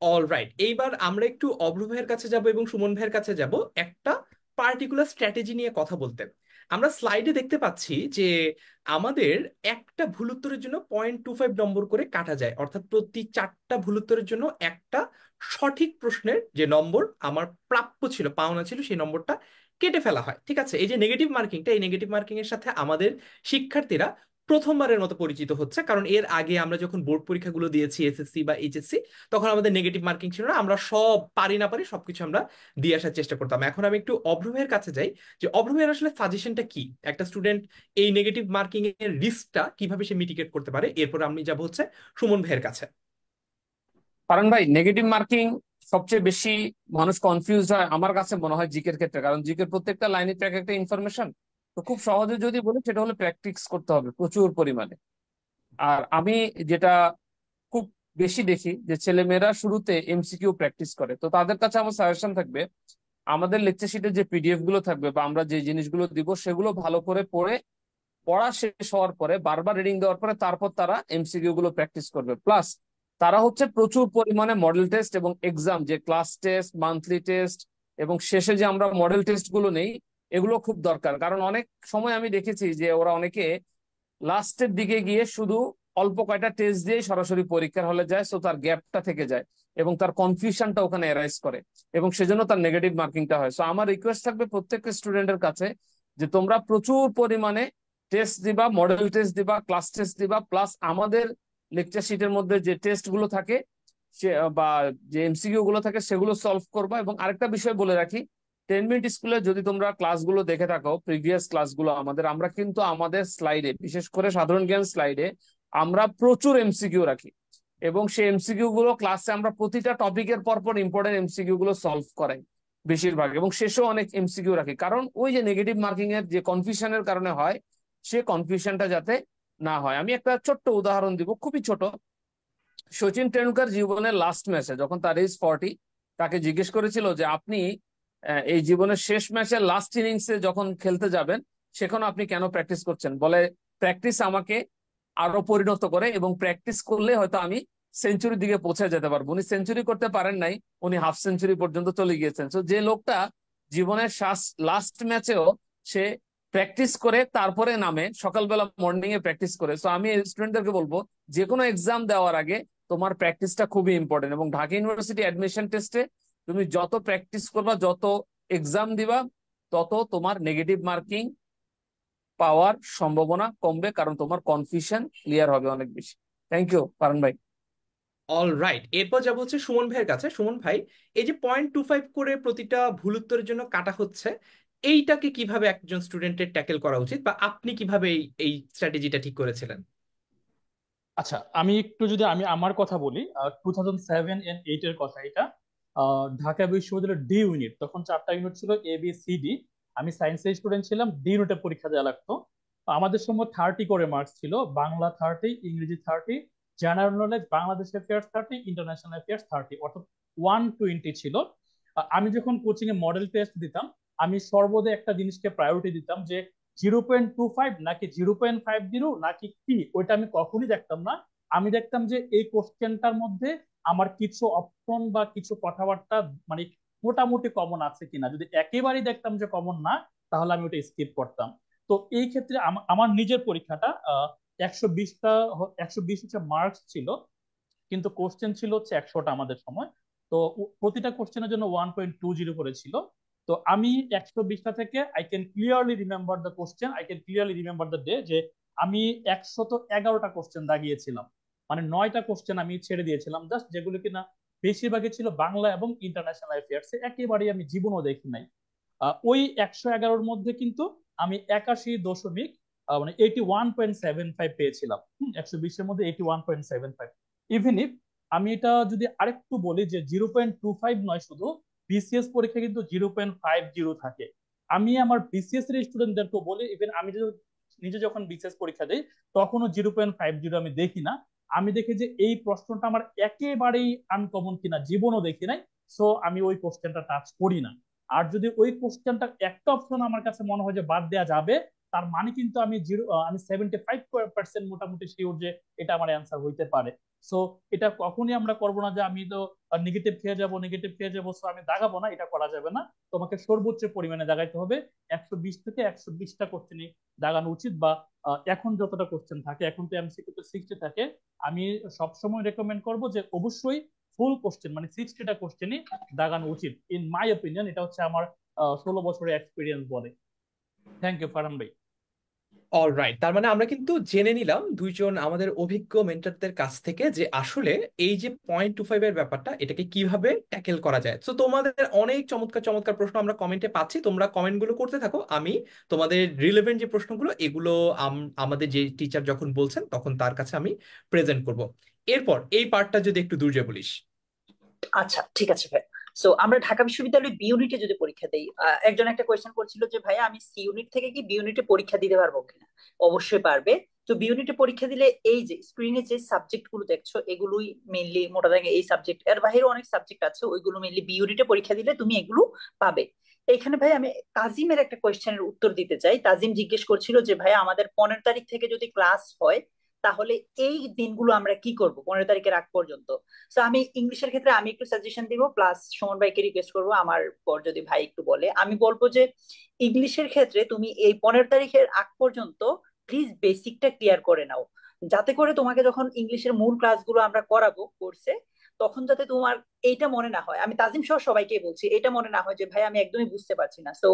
অলরাইট, এইবার আমরা একটু অভ্র ভাইয়ের কাছে যাব এবং সুমন ভাইয়ের কাছে যাব একটা পার্টিকুলার স্ট্র্যাটেজি নিয়ে কথা বলতে। আমরা স্লাইডে দেখতে পাচ্ছি যে আমাদের একটা ভুল উত্তরের জন্য 0.25 নম্বর করে কাটা যায়, অর্থাৎ প্রতি 4টা ভুল উত্তরের জন্য একটা সঠিক প্রশ্নের যে নম্বর আমার প্রাপ্য ছিল, পাওনা ছিল, সেই নম্বরটা কেটে ফেলা হয়। ঠিক আছে, এই যে নেগেটিভ মার্কিংটা, এই নেগেটিভ মার্কিং এর সাথে আমাদের শিক্ষার্থীরা প্রথমবারের মতো পরিচিত হচ্ছে, কারণ এর আগে আমরা যখন বোর্ড পরীক্ষাগুলো দিয়েছি এসএসসি বা এইচএসসি, তখন আমাদের নেগেটিভ মার্কিং ছিল না, আমরা সব পারি না পারি সবকিছু আমরা দিয়ে আসার চেষ্টা করতাম। এখন আমি একটু অভ্র ভাইয়ের কাছে যাই, যে অভ্র ভাইয়ের আসলে সাজেশনটা কি, একটা স্টুডেন্ট এই নেগেটিভ মার্কিং এর রিস্কটা কিভাবে সে মিটিগেট করতে পারে। এরপর আমি যাব হচ্ছে সুমন ভাইয়ের কাছে। কারণ ভাই নেগেটিভ মার্কিং সবচেয়ে বেশি মানুষ কনফিউজড হয় আমার কাছে মনে হয় জিকের ক্ষেত্রে, কারণ জিকের প্রত্যেকটা লাইনে এক একটা ইনফরমেশন। তো খুব সহজে যদি বলি সেটা হলো প্র্যাকটিস করতে হবে প্রচুর পরিমাণে। আর আমি যেটা খুব বেশি দেখি যে ছেলেমেয়েরা শুরুতে এমসিকিউ প্র্যাকটিস করে, তো তাদের কাছে আমার সাজেশন থাকবে আমাদের লেকচার শিটে যে পিডিএফ গুলো থাকবে বা আমরা যে জিনিসগুলো দিব সেগুলো ভালো করে পড়ে, পড়া শেষ হওয়ার পরে বারবার রিডিং দেওয়ার পরে তারপর তারা এমসিকিউ গুলো প্র্যাকটিস করবে। প্লাস তারা হচ্ছে প্রচুর পরিমাণে মডেল টেস্ট এবং এক্সাম, যে ক্লাস টেস্ট, মান্থলি টেস্ট এবং শেষে যে আমরা মডেল টেস্ট গুলো নেই, এগুলো খুব দরকার। কারণ অনেক সময় আমি দেখেছি যে ওরা অনেকে লাস্টের দিকে গিয়ে শুধু অল্প কয়টা টেস্ট দিয়ে সরাসরি পরীক্ষার হলে যায়, সো তার গ্যাপটা থেকে যায় এবং তার কনফিউশনটা ওখানে অ্যারাইজ করে এবং সেজন্য তার নেগেটিভ মার্কিংটা হয়। সো আমার রিকোয়েস্ট থাকবে প্রত্যেকটা স্টুডেন্টের কাছে যে তোমরা প্রচুর পরিমাণে টেস্ট দিবা, মডেল টেস্ট দিবা, ক্লাস টেস্ট দিবা, প্লাস আমাদের লেকচার শিটের মধ্যে যে টেস্ট গুলো থাকে সে বা যে এমসিকিউ গুলো থাকে সেগুলো সলভ করবা। এবং আরেকটা বিষয় বলে রাখি, 10 মিনিট স্কুলে যদি তোমরা ক্লাসগুলো দেখে থাকো, প্রিভিয়াস ক্লাসগুলো আমরা কিন্তু আমাদের স্লাইডে, বিশেষ করে সাধারণ জ্ঞান স্লাইডে আমরা প্রচুর এমসিকিউ রাখি এবং সেই এমসিকিউ গুলো ক্লাসে আমরা প্রতিটা টপিকের পর ইম্পর্টেন্ট এমসিকিউ গুলো সলভ করাই বেশিরভাগ, এবং শেষেও অনেক এমসিকিউ রাখি। কারণ ওই যে নেগেটিভ মার্কিং এর যে কনফিউশনের কারণে হয়, সে কনফিউশনটা যাতে না হয়। আমি একটা ছোট্ট উদাহরণ দিব, খুবই ছোট। সচিন টেন্ডুলকার জীবনের লাস্ট ম্যাচে যখন তার এজ 40, তাকে জিজ্ঞেস করেছিল যে আপনি এই জীবনের শেষ ম্যাচের লাস্ট ইনিংসে যখন খেলতে যাবেন সেখানে আপনি কেন প্র্যাকটিস করছেন? বলে প্র্যাকটিস আমাকে আরো পরিণত করে এবং প্র্যাকটিস করলে হয়তো আমি সেঞ্চুরির দিকে পৌঁছে যেতে পারবো। উনি সেঞ্চুরি করতে পারেন নাই, উনি হাফ সেঞ্চুরি পর্যন্ত চলে গিয়েছেন। তো যে লোকটা জীবনের লাস্ট ম্যাচেও সে প্র্যাকটিস করে তারপরে নামে, সকালবেলা মর্নিং এ প্র্যাকটিস করে। তো আমি স্টুডেন্টদেরকে বলবো যে কোনো এক্সাম দেওয়ার আগে তোমার প্র্যাকটিসটা খুবই ইম্পর্টেন্ট, এবং ঢাকা ইউনিভার্সিটি অ্যাডমিশন টেস্টে তুমি যত প্র্যাকটিস করবা, যত এক্সাম দিবা, তত তোমার নেগেটিভ মার্কিং পাওয়ার সম্ভাবনা কমবে, কারণ তোমার কনফিউশন ক্লিয়ার হবে অনেক বেশি। থ্যাংক ইউ পারন ভাই। অলরাইট, এরপর যাবো হচ্ছে সুমন ভাইয়ের কাছে। সুমন ভাই, এই যে 0.25 করে প্রতিটা ভুল উত্তরের জন্য কাটা হচ্ছে, এইটাকে কিভাবে একজন স্টুডেন্টের ট্যাকেল করা উচিত, বা আপনি কিভাবে এই স্ট্র্যাটেজিটা ঠিক করেছিলেন? আচ্ছা, আমি একটু যদি আমি আমার কথা বলি, 2007 and 2008 এর কথা এটা। ঢাকা বিশ্ববিদ্যালয়ের ডি ইউনিট, তখন 4টা ইউনিট ছিল, ABCD। আমি সায়েন্সের স্টুডেন্ট ছিলাম, ডি ইউনিটের পরীক্ষা দেওয়া লাগতো। তো আমাদের সময় 30 করে মার্কস ছিল, বাংলা 30, ইংরেজি 30, general knowledge, Bangladesh affairs 30, international affairs 30, অর্থাৎ 120 ছিল। আমি যখন কোচিং এ মডেল টেস্ট দিতাম, আমি সর্বদা একটা জিনিসকে প্রায়োরিটি দিতাম, যে 0.25 নাকি 0.50 নাকি কি, ওইটা আমি কখনই দেখতাম না। আমি দেখতাম যে এই কোশ্চেনটার মধ্যে আমার কিছু অপশন বা কিছু কথাবার্তা মানে মোটামুটি কমন আছে কিনা। যদি একেবারেই দেখতাম যে কমন না, তাহলে আমি ওটা স্কিপ করতাম। তো এই ক্ষেত্রে আমার নিজের পরীক্ষাটা 120টা, 120 হচ্ছে মার্কস ছিল, কিন্তু কোশ্চেন ছিল হচ্ছে 100টা আমাদের সময়। তো প্রতিটা কোশ্চেনের জন্য 1.20 করে ছিল। তো আমি 120টা থেকে I can clearly remember the question, I can clearly remember the day, যে আমি 111টা কোশ্চেন দাগিয়েছিলাম। মানে 9টা কোশ্চেন আমি ছেড়ে দিয়েছিলাম জাস্ট, যেগুলো কিনা বেশিরভাগই ছিল বাংলা এবং ইন্টারন্যাশনাল অ্যাফেয়ার্স, একেবারেই আমি জীবনও দেখি নাই। ওই 111-র মধ্যে কিন্তু আমি 81 দশমিক মানে 81.75 পেয়েছিলাম। 120-এর মধ্যে 81.75। ইভেন ইফ আমি এটা যদি আরেকটু বলি, যে 0.25 নয়, শুধু বিসিএস পরীক্ষা কিন্তু 0.50 থাকে। আমি আমার বিসিএস এর স্টুডেন্টদেরকে বলি, ইভেন আমি নিজে যখন বিসিএস পরীক্ষা দিই, তখনও 0.50 আমি দেখি না। আমি দেখি যে এই প্রশ্নটা আমার একেবারেই আনকমন কিনা, জীবনও দেখি নাই, সো আমি ওই কোশ্চেনটা টাচ করি না। আর যদি ওই কোশ্চেনটা একটা অপশন আমার কাছে মনে হয় যে বাদ দেওয়া যাবে, তার মানে কিন্তু আমি 75% মোটামুটি শিওর যে এটা আমার অ্যান্সার হইতে পারে। সো এটা কখনই আমরা করবো না যে আমি তো নেগেটিভ খেয়ে যাবো, নেগেটিভ খেয়ে যাবো, সো আমি দাগাবো না, এটা করা যাবে না। তোমাকে সর্বোচ্চ পরিমাণে দাগাইতে হবে। 120 থেকে 120টা কোশ্চেনই দাগানো উচিত। বা এখন যতটা কোশ্চেন থাকে, এখন তো এমসিকিউ তো 60 থাকে, আমি সবসময় রেকমেন্ড করবো যে অবশ্যই ফুল কোশ্চেন মানে 60টা কোশ্চেনই দাগানো উচিত, ইন মাই অপিনিয়ন। এটা হচ্ছে আমার 16 বছরের এক্সপিরিয়েন্স বলে। থ্যাংক ইউ ফারহান ভাই। অলরাইট, তার মানে আমরা কিন্তু জেনে নিলাম দুইজন আমাদের অভিজ্ঞ মেন্টরদের কাছ থেকে যে আসলে এই যে 0.25 এর ব্যাপারটা, এটাকে কিভাবে ট্যাকেল করা যায়। তো তোমাদের অনেক চমৎকার চমৎকার প্রশ্ন আমরা কমেন্টে পাচ্ছি, তোমরা কমেন্টগুলো করতে থাকো। আমি তোমাদের রিলেভেন্ট যে প্রশ্নগুলো এগুলো আমাদের যে টিচার যখন বলছেন তখন তার কাছে আমি প্রেজেন্ট করব। এরপর এই পার্টটা যদি একটু দুর্জয় বলিস। আচ্ছা, ঠিক আছে ভাই। সো আমরা ঢাকা বিশ্ববিদ্যালয়ে বি ইউনিটে যদি পরীক্ষা দেই, একজন একটা কোয়েশ্চেন করছিল যে ভাইয়া আমি সি ইউনিট থেকে কি বি ইউনিটে পরীক্ষা দিতে পারবো কিনা। অবশ্যই পারবে। তো বি ইউনিটে পরীক্ষা দিলে এই যে স্ক্রিনে যে সাবজেক্ট গুলো দেখছো, এগুলোই মেইনলি মোটা দাগে এই সাবজেক্ট, এর বাইরে অনেক সাবজেক্ট আছে, ওইগুলো মেইনলি বি ইউনিটে পরীক্ষা দিলে তুমি এগুলো পাবে। এইখানে ভাই আমি তাজিমের একটা কোয়েশ্চেনের উত্তর দিতে চাই। তাজিম জিজ্ঞেস করছিল যে ভাইয়া আমাদের 15 তারিখ থেকে যদি ক্লাস হয়, তাহলে এই দিনগুলো আমরা কি করব 15 তারিখের আগ পর্যন্ত। তো আমি ইংলিশের ক্ষেত্রে আমি একটু সাজেশন দিব, প্লাস সুমন ভাইকে রিকোয়েস্ট করবো আমার পর যদি ভাই একটু বলে। আমি বলবো যে ইংলিশের ক্ষেত্রে তুমি এই 15 তারিখের আগ পর্যন্ত প্লিজ বেসিকটা ক্লিয়ার করে নাও, যাতে করে তোমাকে যখন ইংলিশের মূল ক্লাসগুলো আমরা করাবো কোর্সে, তখন যাতে তোমার এইটা মনে না হয়, আমি তাজিম সহ সবাইকে বলছি, এটা মনে না হয় যে ভাই আমি একদমই বুঝতে পারছি না। So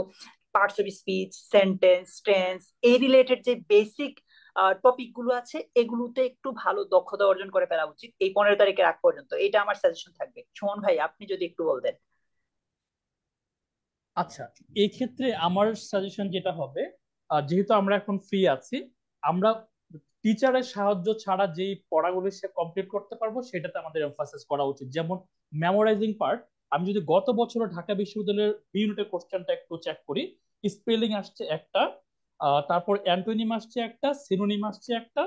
parts of speech, sentence, tense, এই রিলেটেড যে বেসিক টপিক গুলো আছে, এগুলোতে একটু ভালো দক্ষতা অর্জন করে ফেলা উচিত এই 15 তারিখের আগ পর্যন্ত। এটা আমার সাজেশন থাকবে। সুমন ভাই আপনি যদি একটু বলতেন। আচ্ছা, এই ক্ষেত্রে আমার সাজেশন যেটা হবে, যেহেতু আমরা এখন ফ্রি আছি, আমরা টিচারের সাহায্য ছাড়া যেই পড়াগুলো সে কমপ্লিট করতে পারবো সেটাতে আমাদের এমফাসিস করা উচিত। যেমন মেমোরাইজিং পার্ট, আমি যদি গত বছর ঢাকা বিশ্ববিদ্যালয়ের বি ইউনিটের কোশ্চেনটা একটু চেক করি, স্পেলিং আসছে একটা, তারপর অ্যান্টোনিম আসছে একটা, সিনোনিম আসছে একটা,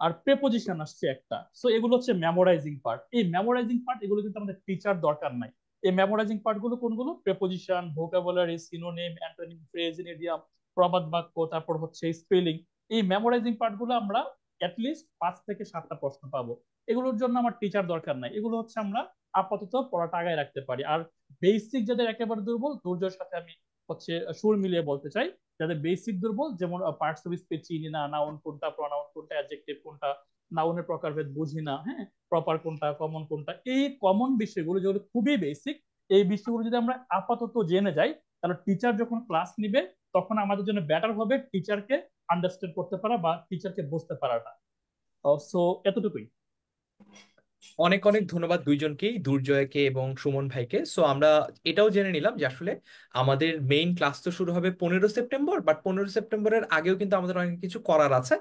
আর প্রেপোজিশন আসছে একটা। সো এগুলো হচ্ছে মেমোরাইজিং পার্ট। এই মেমোরাইজিং পার্ট এগুলো কিন্তু আমাদের টিচার দরকার নাই। এই মেমোরাইজিং পার্ট গুলো কোনগুলো? Preposition, vocabulary, synonym, antonym, phrase, idiom, প্রবাদ বাক্য, তারপর হচ্ছে স্পেলিং। এই মেমোরাইজিং পার্ট গুলো আমরা অ্যাটলিস্ট 5 থেকে 7টা প্রশ্ন পাবো। এগুলোর জন্য আমার টিচার দরকার নাই, এগুলো হচ্ছে আমরা আপাতত পড়াটা আগায় রাখতে পারি। আর বেসিক যাদের একেবারে দুর্বল, দুর্জয়ের সাথে আমি হচ্ছে সুর মিলিয়ে বলতে চাই, যাদের বেসিক দুর্বল, যেমন পার্টস অফ স্পিচ চিনি না, নাউন কোনটা, প্রনাউন কোনটা, অ্যাডজেক্টিভ কোনটা, নাউনের প্রকারভেদ বুঝি না, হ্যাঁ, প্রপার কোনটা, কমন কোনটা, এই কমন বিষয়গুলো যেগুলো খুবই বেসিক, এই বিষয়গুলো যদি আমরা আপাতত জেনে যাই, তাহলে টিচার যখন ক্লাস নিবে তখন আমাদের জন্য বেটার হবে টিচারকে আন্ডারস্ট্যান্ড করতে পারা বা টিচারকে বুঝতে পারাটা। সো এতটুকুই। অনেক অনেক ধন্যবাদ দুইজনকেই, দুর্জয়কে এবং সুমন ভাইকে। সো আমরা এটাও জেনে নিলাম যে আসলে আমাদের মেইন ক্লাস তো শুরু হবে 15 সেপ্টেম্বর, বাট 15 সেপ্টেম্বরের আগেও কিন্তু আমাদের অনেক কিছু করার আছে।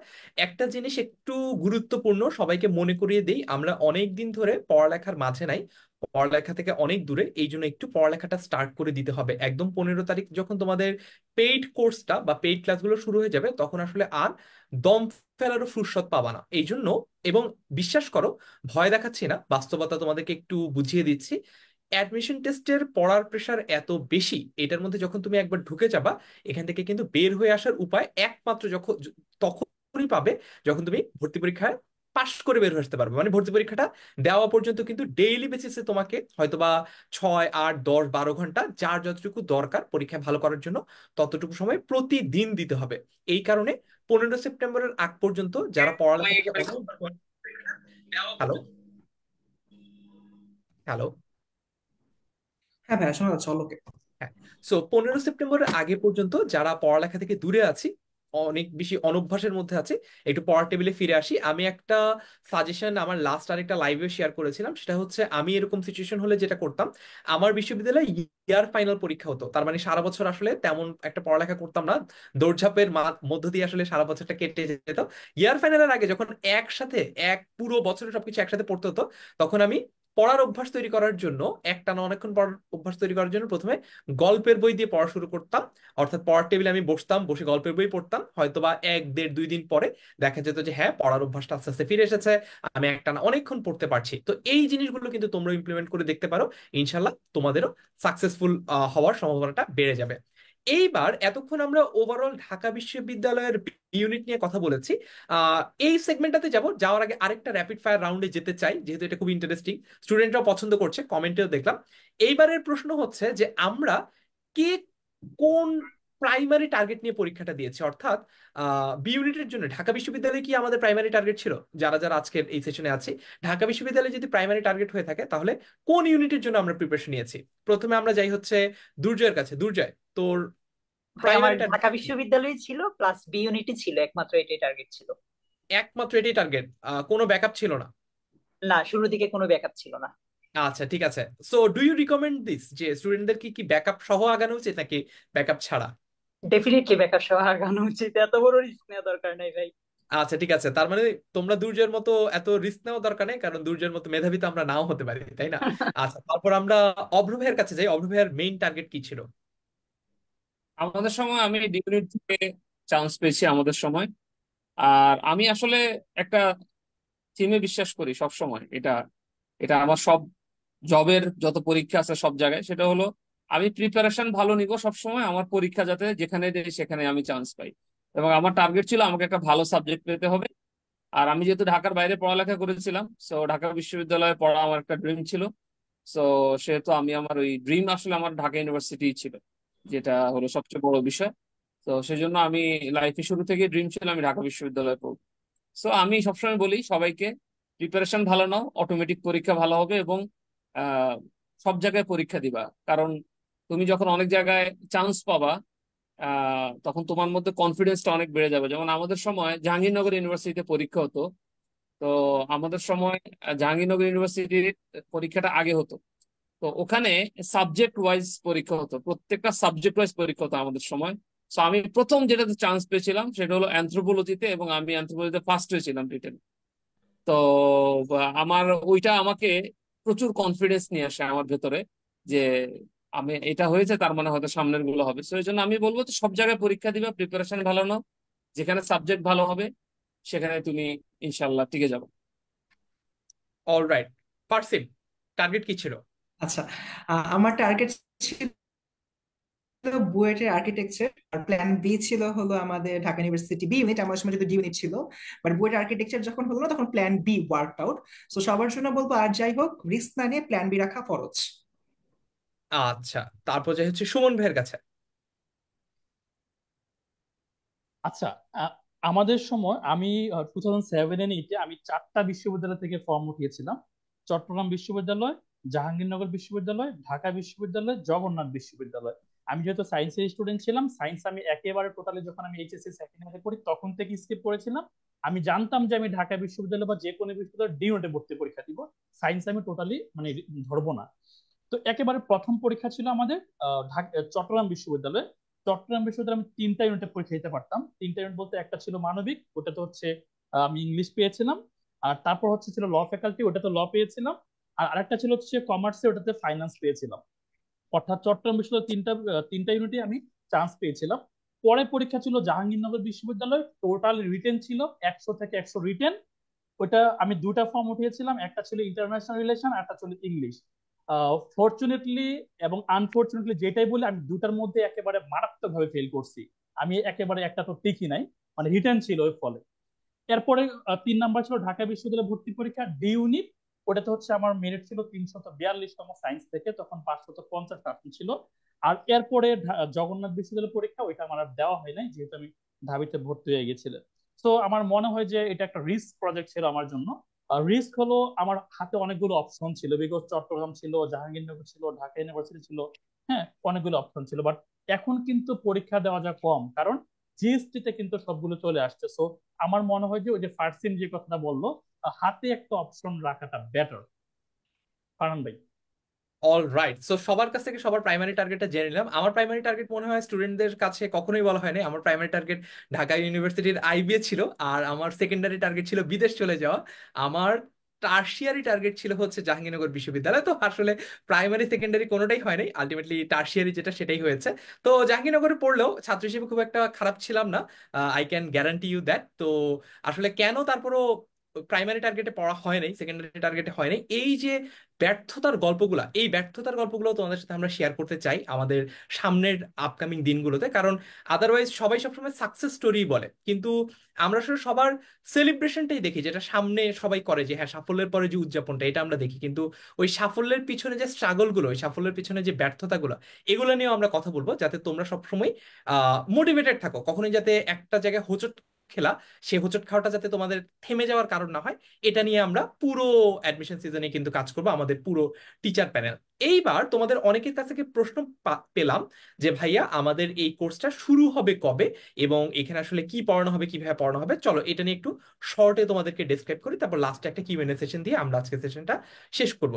একটা জিনিস একটু গুরুত্বপূর্ণ, সবাইকে মনে করিয়ে দেই, আমরা অনেক দিন ধরে পড়ালেখার মাঝে নাই। পড়ালেখা থেকে অনেক দূরে, এই জন্য একটু পড়ালেখাটা স্টার্ট করে দিতে হবে। একদম 15 তারিখ যখন তোমাদের পেইড কোর্সটা বা পেইড ক্লাসগুলো শুরু হয়ে যাবে, তখন আসলে আর দম ফেলারও ফুরসত পাবা না। এই জন্য, এবং বিশ্বাস করো, ভয় দেখাচ্ছি না, বাস্তবতা তোমাদেরকে একটু বুঝিয়ে দিচ্ছি। অ্যাডমিশন টেস্টের পড়ার প্রেশার এত বেশি, এটার মধ্যে যখন তুমি একবার ঢুকে যাবা, এখান থেকে কিন্তু বের হয়ে আসার উপায় একমাত্র যখন তখনই পাবে, যখন তুমি ভর্তি পরীক্ষায় পাশ করে বের হয়ে আসতে পারবে। মানে ভর্তি পরীক্ষাটা দেওয়া পর্যন্ত কিন্তু ডেইলি বেসিসে তোমাকে হয়তোবা 6, 8, 10, 12 ঘন্টা যার যতটুকু দরকার পরীক্ষায় ভালো করার জন্য, ততটুকু সময় প্রতিদিন দিতে হবে। এই কারণে 15 সেপ্টেম্বরের আগ পর্যন্ত যারা পড়ালেখা থেকে অনেক, হ্যালো, হ্যালো, হ্যাঁ ভাইয়া, শোনা যাচ্ছে অলোকে। হ্যাঁ, সো 15 সেপ্টেম্বরের আগে পর্যন্ত যারা পড়ালেখা থেকে দূরে আছি, অনেক বেশি অনভ্যাসের মধ্যে আছে, একটু পড়ার টেবিলে ফিরে আসি। আমি একটা সাজেশন আমার লাস্ট আরেকটা লাইভে শেয়ার করেছিলাম, সেটা হচ্ছে আমি এরকম সিচুয়েশন হলে যেটা করতাম, আমার বিশ্ববিদ্যালয়ে ইয়ার ফাইনাল পরীক্ষা হতো, তার মানে সারা বছর আসলে তেমন একটা পড়ালেখা করতাম না, দৌড়ঝাঁপের মধ্য দিয়ে আসলে সারা বছরটা কেটে যেত। ইয়ার ফাইনালের আগে যখন একসাথে এক পুরো বছরে সবকিছু একসাথে পড়তে হতো, তখন আমি পড়ার অভ্যাস তৈরি করার জন্য, একটানা অনেকক্ষণ পড়ার অভ্যাস তৈরি করার জন্য প্রথমে গল্পের বই দিয়ে পড়া শুরু করতাম। অর্থাৎ পড়ার টেবিলে আমি বসতাম, বসে গল্পের বই পড়তাম, হয়তোবা 1, 1, 1, 2 দিন পরে দেখা যেত যে হ্যাঁ, পড়ার অভ্যাসটা আস্তে আস্তে ফিরে এসেছে, আমি একটানা অনেকক্ষণ পড়তে পারছি। তো এই জিনিসগুলো কিন্তু তোমরা ইমপ্লিমেন্ট করে দেখতে পারো, ইনশাল্লাহ তোমাদেরও সাকসেসফুল হওয়ার সম্ভাবনাটা বেড়ে যাবে। এইবার এতক্ষণ আমরা ওভারঅল ঢাকা বিশ্ববিদ্যালয়ের ইউনিট নিয়ে কথা বলেছি। এই সেগমেন্টটাতে যাওয়ার আগে আরেকটা র্যাপিড ফায়ার রাউন্ডে যেতে চাই, যেহেতু এটা খুব ইন্টারেস্টিং, স্টুডেন্টরাও পছন্দ করছে, কমেন্টেও দেখলাম। এইবারের প্রশ্ন হচ্ছে যে আমরা কে কোন প্রাইমারি টার্গেট নিয়ে পরীক্ষাটা দিয়েছি, অর্থাৎ বি ইউনিটের জন্য ঢাকা বিশ্ববিদ্যালয়ে কি আমাদের প্রাইমারি টার্গেট ছিল? যারা যারা আজকের এই সেশনে আছি, ঢাকা বিশ্ববিদ্যালয়ে যদি প্রাইমারি টার্গেট হয়ে থাকে, তাহলে কোন ইউনিটের জন্য আমরা প্রিপারেশন নিয়েছি? প্রথমে আমরা যাই হচ্ছে দুর্জয়ের কাছে। দুর্জয়, তোর ভাই আমার প্রাইমারি টার্গেট ঢাকা বিশ্ববিদ্যালয় ছিল, প্লাস বি ইউনিটি ছিল, একমাত্র এটাই টার্গেট ছিল। একমাত্র এটাই টার্গেট? কোনো ব্যাকআপ ছিল না? না, শুরু দিকে কোনো ব্যাকআপ ছিল না। আচ্ছা, ঠিক আছে। So do you recommend this, যে স্টুডেন্টদের কি কি ব্যাকআপ সহ আগানো উচিত নাকি ব্যাকআপ ছাড়া? ডেফিনেটলি ব্যাকআপ সহ আগানো উচিত, এত বড় রিস্ক নেওয়া দরকার নাই ভাই। আচ্ছা, ঠিক আছে, তার মানে তোমরা দুর্জয়ের মতো এত রিস্ক নেওয়া দরকার নেই, কারণ দুর্জয়ের মতো মেধাবী তো আমরা নাও হতে পারি, তাই না? আচ্ছা, তারপর আমরা অভ্র ভাইয়ের কাছে যাই। অভ্র ভাইয়ের মেইন টার্গেট কি ছিল? আমাদের সময় আমি ডি ইউনিট থেকে চান্স পেয়েছি আমাদের সময়। আর আমি আসলে একটা টিমে বিশ্বাস করি সব সময়। এটা এটা আমার সব জবের যত পরীক্ষা আছে সব জায়গায় সেটা হলো, আমি প্রিপারেশন ভালো নিব সব সময়, আমার পরীক্ষা যাতে যেখানে দেয় সেখানে আমি চান্স পাই। এবং আমার টার্গেট ছিল আমাকে একটা ভালো সাবজেক্ট পেতে হবে। আর আমি যেহেতু ঢাকার বাইরে পড়ালেখা করেছিলাম, সো ঢাকা বিশ্ববিদ্যালয়ে পড়া আমার একটা ড্রিম ছিল। সো সেহেতু আমি আমার ওই ড্রিম আসলে আমার ঢাকা ইউনিভার্সিটি ছিল, যেটা হলো সবচেয়ে বড় বিষয়। তো সেই জন্য আমি লাইফে শুরু থেকে ড্রিম ছিল আমি ঢাকা বিশ্ববিদ্যালয়ে পড়বো। সো আমি সবসময় বলি সবাইকে, প্রিপারেশন ভালো নাও, অটোমেটিক পরীক্ষা ভালো হবে। এবং আহ, সব জায়গায় পরীক্ষা দিবা, কারণ তুমি যখন অনেক জায়গায় চান্স পাবা, তখন তোমার মধ্যে কনফিডেন্সটা অনেক বেড়ে যাবে। যেমন আমাদের সময় জাহাঙ্গীরনগর ইউনিভার্সিটিতে পরীক্ষা হতো। তো আমাদের সময় জাহাঙ্গীরনগর ইউনিভার্সিটির পরীক্ষাটা আগে হতো। তো ওখানে সাবজেক্ট ওয়াইজ পরীক্ষা হতো, প্রত্যেকটা সাবজেক্ট ওয়াইজ পরীক্ষা হতো আমাদের সময়। তো আমি প্রথম যেটাতে চান্স পেয়েছিলাম সেটা হলো অ্যানথ্রোপোলজিতে, এবং আমি অ্যানথ্রোপোলজিতে ফার্স্ট হয়েছিলাম রিটেন। তো আমার ওইটা আমাকে প্রচুর কনফিডেন্স নিয়ে আসে আমার ভেতরে, যে আমি এটা হয়েছে তার মানে হয়তো সামনের গুলো হবে। তো এই জন্য আমি বলবো যে সব জায়গায় পরীক্ষা দিবা, প্রিপারেশন ভালো নাও, যেখানে সাবজেক্ট ভালো হবে সেখানে তুমি ইনশাল্লাহ টিকে যাবে। অলরাইট, ফারসিন, টার্গেট কি ছিল? আচ্ছা, আমার টার্গেট ছিল বুয়েটের আর্কিটেকচার, আর প্ল্যান বি ছিল হলো আমাদের ঢাকা ইউনিভার্সিটি বি ইউনিট। আমার সময় যদি ডি ইউনিট ছিল, বাট বুয়েটের আর্কিটেকচার যখন হলো না, তখন প্ল্যান বি ওয়ার্ক আউট। তো সবার জন্য বলবো, আর যাই হোক, রিস্ক না নিয়ে প্ল্যান বি রাখা ফরজ। আচ্ছা, তারপর যাই হচ্ছে সুমন ভাইয়ের কাছে। আচ্ছা, আ- আমাদের সময় আমি 2007 and 2008 আমি 4টা বিশ্ববিদ্যালয় থেকে ফর্ম উঠিয়েছিলাম। চট্টগ্রাম বিশ্ববিদ্যালয়, জাহাঙ্গীরনগর বিশ্ববিদ্যালয়, ঢাকা বিশ্ববিদ্যালয়, জগন্নাথ বিশ্ববিদ্যালয়। আমি যেহেতু সায়েন্সের স্টুডেন্ট ছিলাম, সায়েন্স আমি একেবারে টোটালি যখন আমি এইচএসসি সেকেন্ড ইয়ারে পড়ি তখন থেকে স্কিপ করেছিলাম। আমি জানতাম যে আমি ঢাকা বিশ্ববিদ্যালয় বা যে কোনো বিশ্ববিদ্যালয় ডি ইউনিটে ভর্তি পরীক্ষা দিব, সায়েন্স আমি টোটালি মানে ধরবো না। তো একেবারে প্রথম পরীক্ষা ছিল আমাদের চট্টগ্রাম বিশ্ববিদ্যালয়ে। চট্টগ্রাম বিশ্ববিদ্যালয়ে আমি 3টা ইউনিটে পরীক্ষা দিতে পারতাম। 3টা ইউনিট বলতে একটা ছিল মানবিক, ওটাতে হচ্ছে আমি ইংলিশ পেয়েছিলাম। আর তারপর হচ্ছে ছিল ল ফ্যাকাল্টি, ওটাতে ল পেয়েছিলাম। আর আরেকটা ছিল হচ্ছে কমার্সে, ওটাতে ফাইন্যান্স পেয়েছিলাম। অর্থাৎ চট্টগ্রাম বিশ্ববিদ্যালয় তিনটা ইউনিটে আমি চান্স পেয়েছিলাম। পরে পরীক্ষা ছিল জাহাঙ্গীরনগর বিশ্ববিদ্যালয়, টোটাল রিটেন ছিল 100 থেকে 100 রিটেন। ওইটা আমি দুটা ফর্ম উঠিয়েছিলাম, একটা ছিল ইন্টারন্যাশনাল রিলেশন, একটা ছিল ইংলিশ। ফরচুনেটলি এবং আনফরচুনেটলি যেটাই বলি, আমি দুটার মধ্যে একেবারে মারাত্মকভাবে ফেল করছি। আমি একেবারে একটা তো টিকি নাই, মানে রিটেন ছিল ওই ফলে। এরপরে 3 নাম্বার ছিল ঢাকা বিশ্ববিদ্যালয় ভর্তি পরীক্ষা ডি ইউনিট। ওটাতে হচ্ছে আমার মেরিট ছিল 342তম সায়েন্স থেকে, তখন 550 ছিল। আর এরপরে জগন্নাথ বিশ্ববিদ্যালয় পরীক্ষা, ওইটা আমার আর দেওয়া হয় নাই, যেহেতু আমি ঢাবিতে ভর্তি হয়ে গেছিলাম। তো আমার মনে হয় যে এটা একটা রিস্ক প্রজেক্ট ছিল আমার জন্য। রিস্ক হলো আমার হাতে অনেকগুলো অপশন ছিল, বিকজ চট্টগ্রাম ছিল, জাহাঙ্গীরনগর ছিল, ঢাকা ইউনিভার্সিটি ছিল। হ্যাঁ, অনেকগুলো অপশন ছিল, বাট এখন কিন্তু পরীক্ষা দেওয়া যা কম, কারণ জিএসটি তে কিন্তু সবগুলো চলে আসছে। সো আমার মনে হয় যে ওই যে ফার্সিন যে কথাটা বললো, হাতে একটা অপশন রাখাটা বেটার। কারণ ভাই, অল রাইট, সো সবার কাছ থেকে সবার প্রাইমারি টার্গেটটা জেনে নিলাম। আমার প্রাইমারি টার্গেট মনে হয় স্টুডেন্টদের কাছে কখনোই বলা হয়নি। আমার প্রাইমারি টার্গেট ঢাকা ইউনিভার্সিটির আইবিএ ছিল, আর আমার সেকেন্ডারি টার্গেট ছিল বিদেশ চলে যাওয়া। আমার টার্সিয়ারি টার্গেট ছিল হচ্ছে জাহাঙ্গীরনগর বিশ্ববিদ্যালয়। তো আসলে প্রাইমারি সেকেন্ডারি কোনোটাই হয় নাই, আলটিমেটলি টার্সিয়ারি যেটা সেটাই হয়েছে। তো জাহাঙ্গীরনগরে পড়লেও ছাত্র হিসেবে খুব একটা খারাপ ছিলাম না, I can guarantee you that. তো আসলে কেন তারপরও প্রাইমারি টার্গেটে পড়া হয় নাই, সেকেন্ডারি টার্গেটে হয় নাই, এই যে ব্যর্থতার গল্পগুলা, এই ব্যর্থতার গল্পগুলো তোমাদের সাথে আমরা শেয়ার করতে চাই আমাদের সামনের আপকামিং দিনগুলোতে। কারণ আদারওয়াইজ সবাই সবসময় সাকসেস স্টোরি বলে, কিন্তু আমরা আসলে সবার সেলিব্রেশনটাই দেখি, যেটা সামনে সবাই করে, যে হ্যাঁ সাফল্যের পরে যে উদযাপনটা, এটা আমরা দেখি। কিন্তু ওই সাফল্যের পিছনে যে স্ট্রাগল গুলো, ওই সাফল্যের পিছনে যে ব্যর্থতাগুলো, এগুলো নিয়েও আমরা কথা বলবো, যাতে তোমরা সবসময় মোটিভেটেড থাকো। কখনোই যাতে একটা জায়গায় হোঁচট খেলা, সে হোঁচট খাওয়াটা যাতে তোমাদের থেমে যাওয়ার কারণ না হয়, এটা নিয়ে আমরা পুরো অ্যাডমিশন সিজনে কিন্তু কাজ করবো, আমাদের পুরো টিচার প্যানেল। এইবার তোমাদের অনেকের কাছ থেকে প্রশ্ন পেলাম যে ভাইয়া আমাদের এই কোর্সটা শুরু হবে কবে, এবং এখানে আসলে কি পড়ানো হবে, কিভাবে পড়ানো হবে। চলো এটা নিয়ে একটু শর্টে তোমাদেরকে ডেসক্রাইব করি, তারপর লাস্টে একটা কিউএনএ সেশন দিয়ে আমরা আজকে সেশনটা শেষ করব।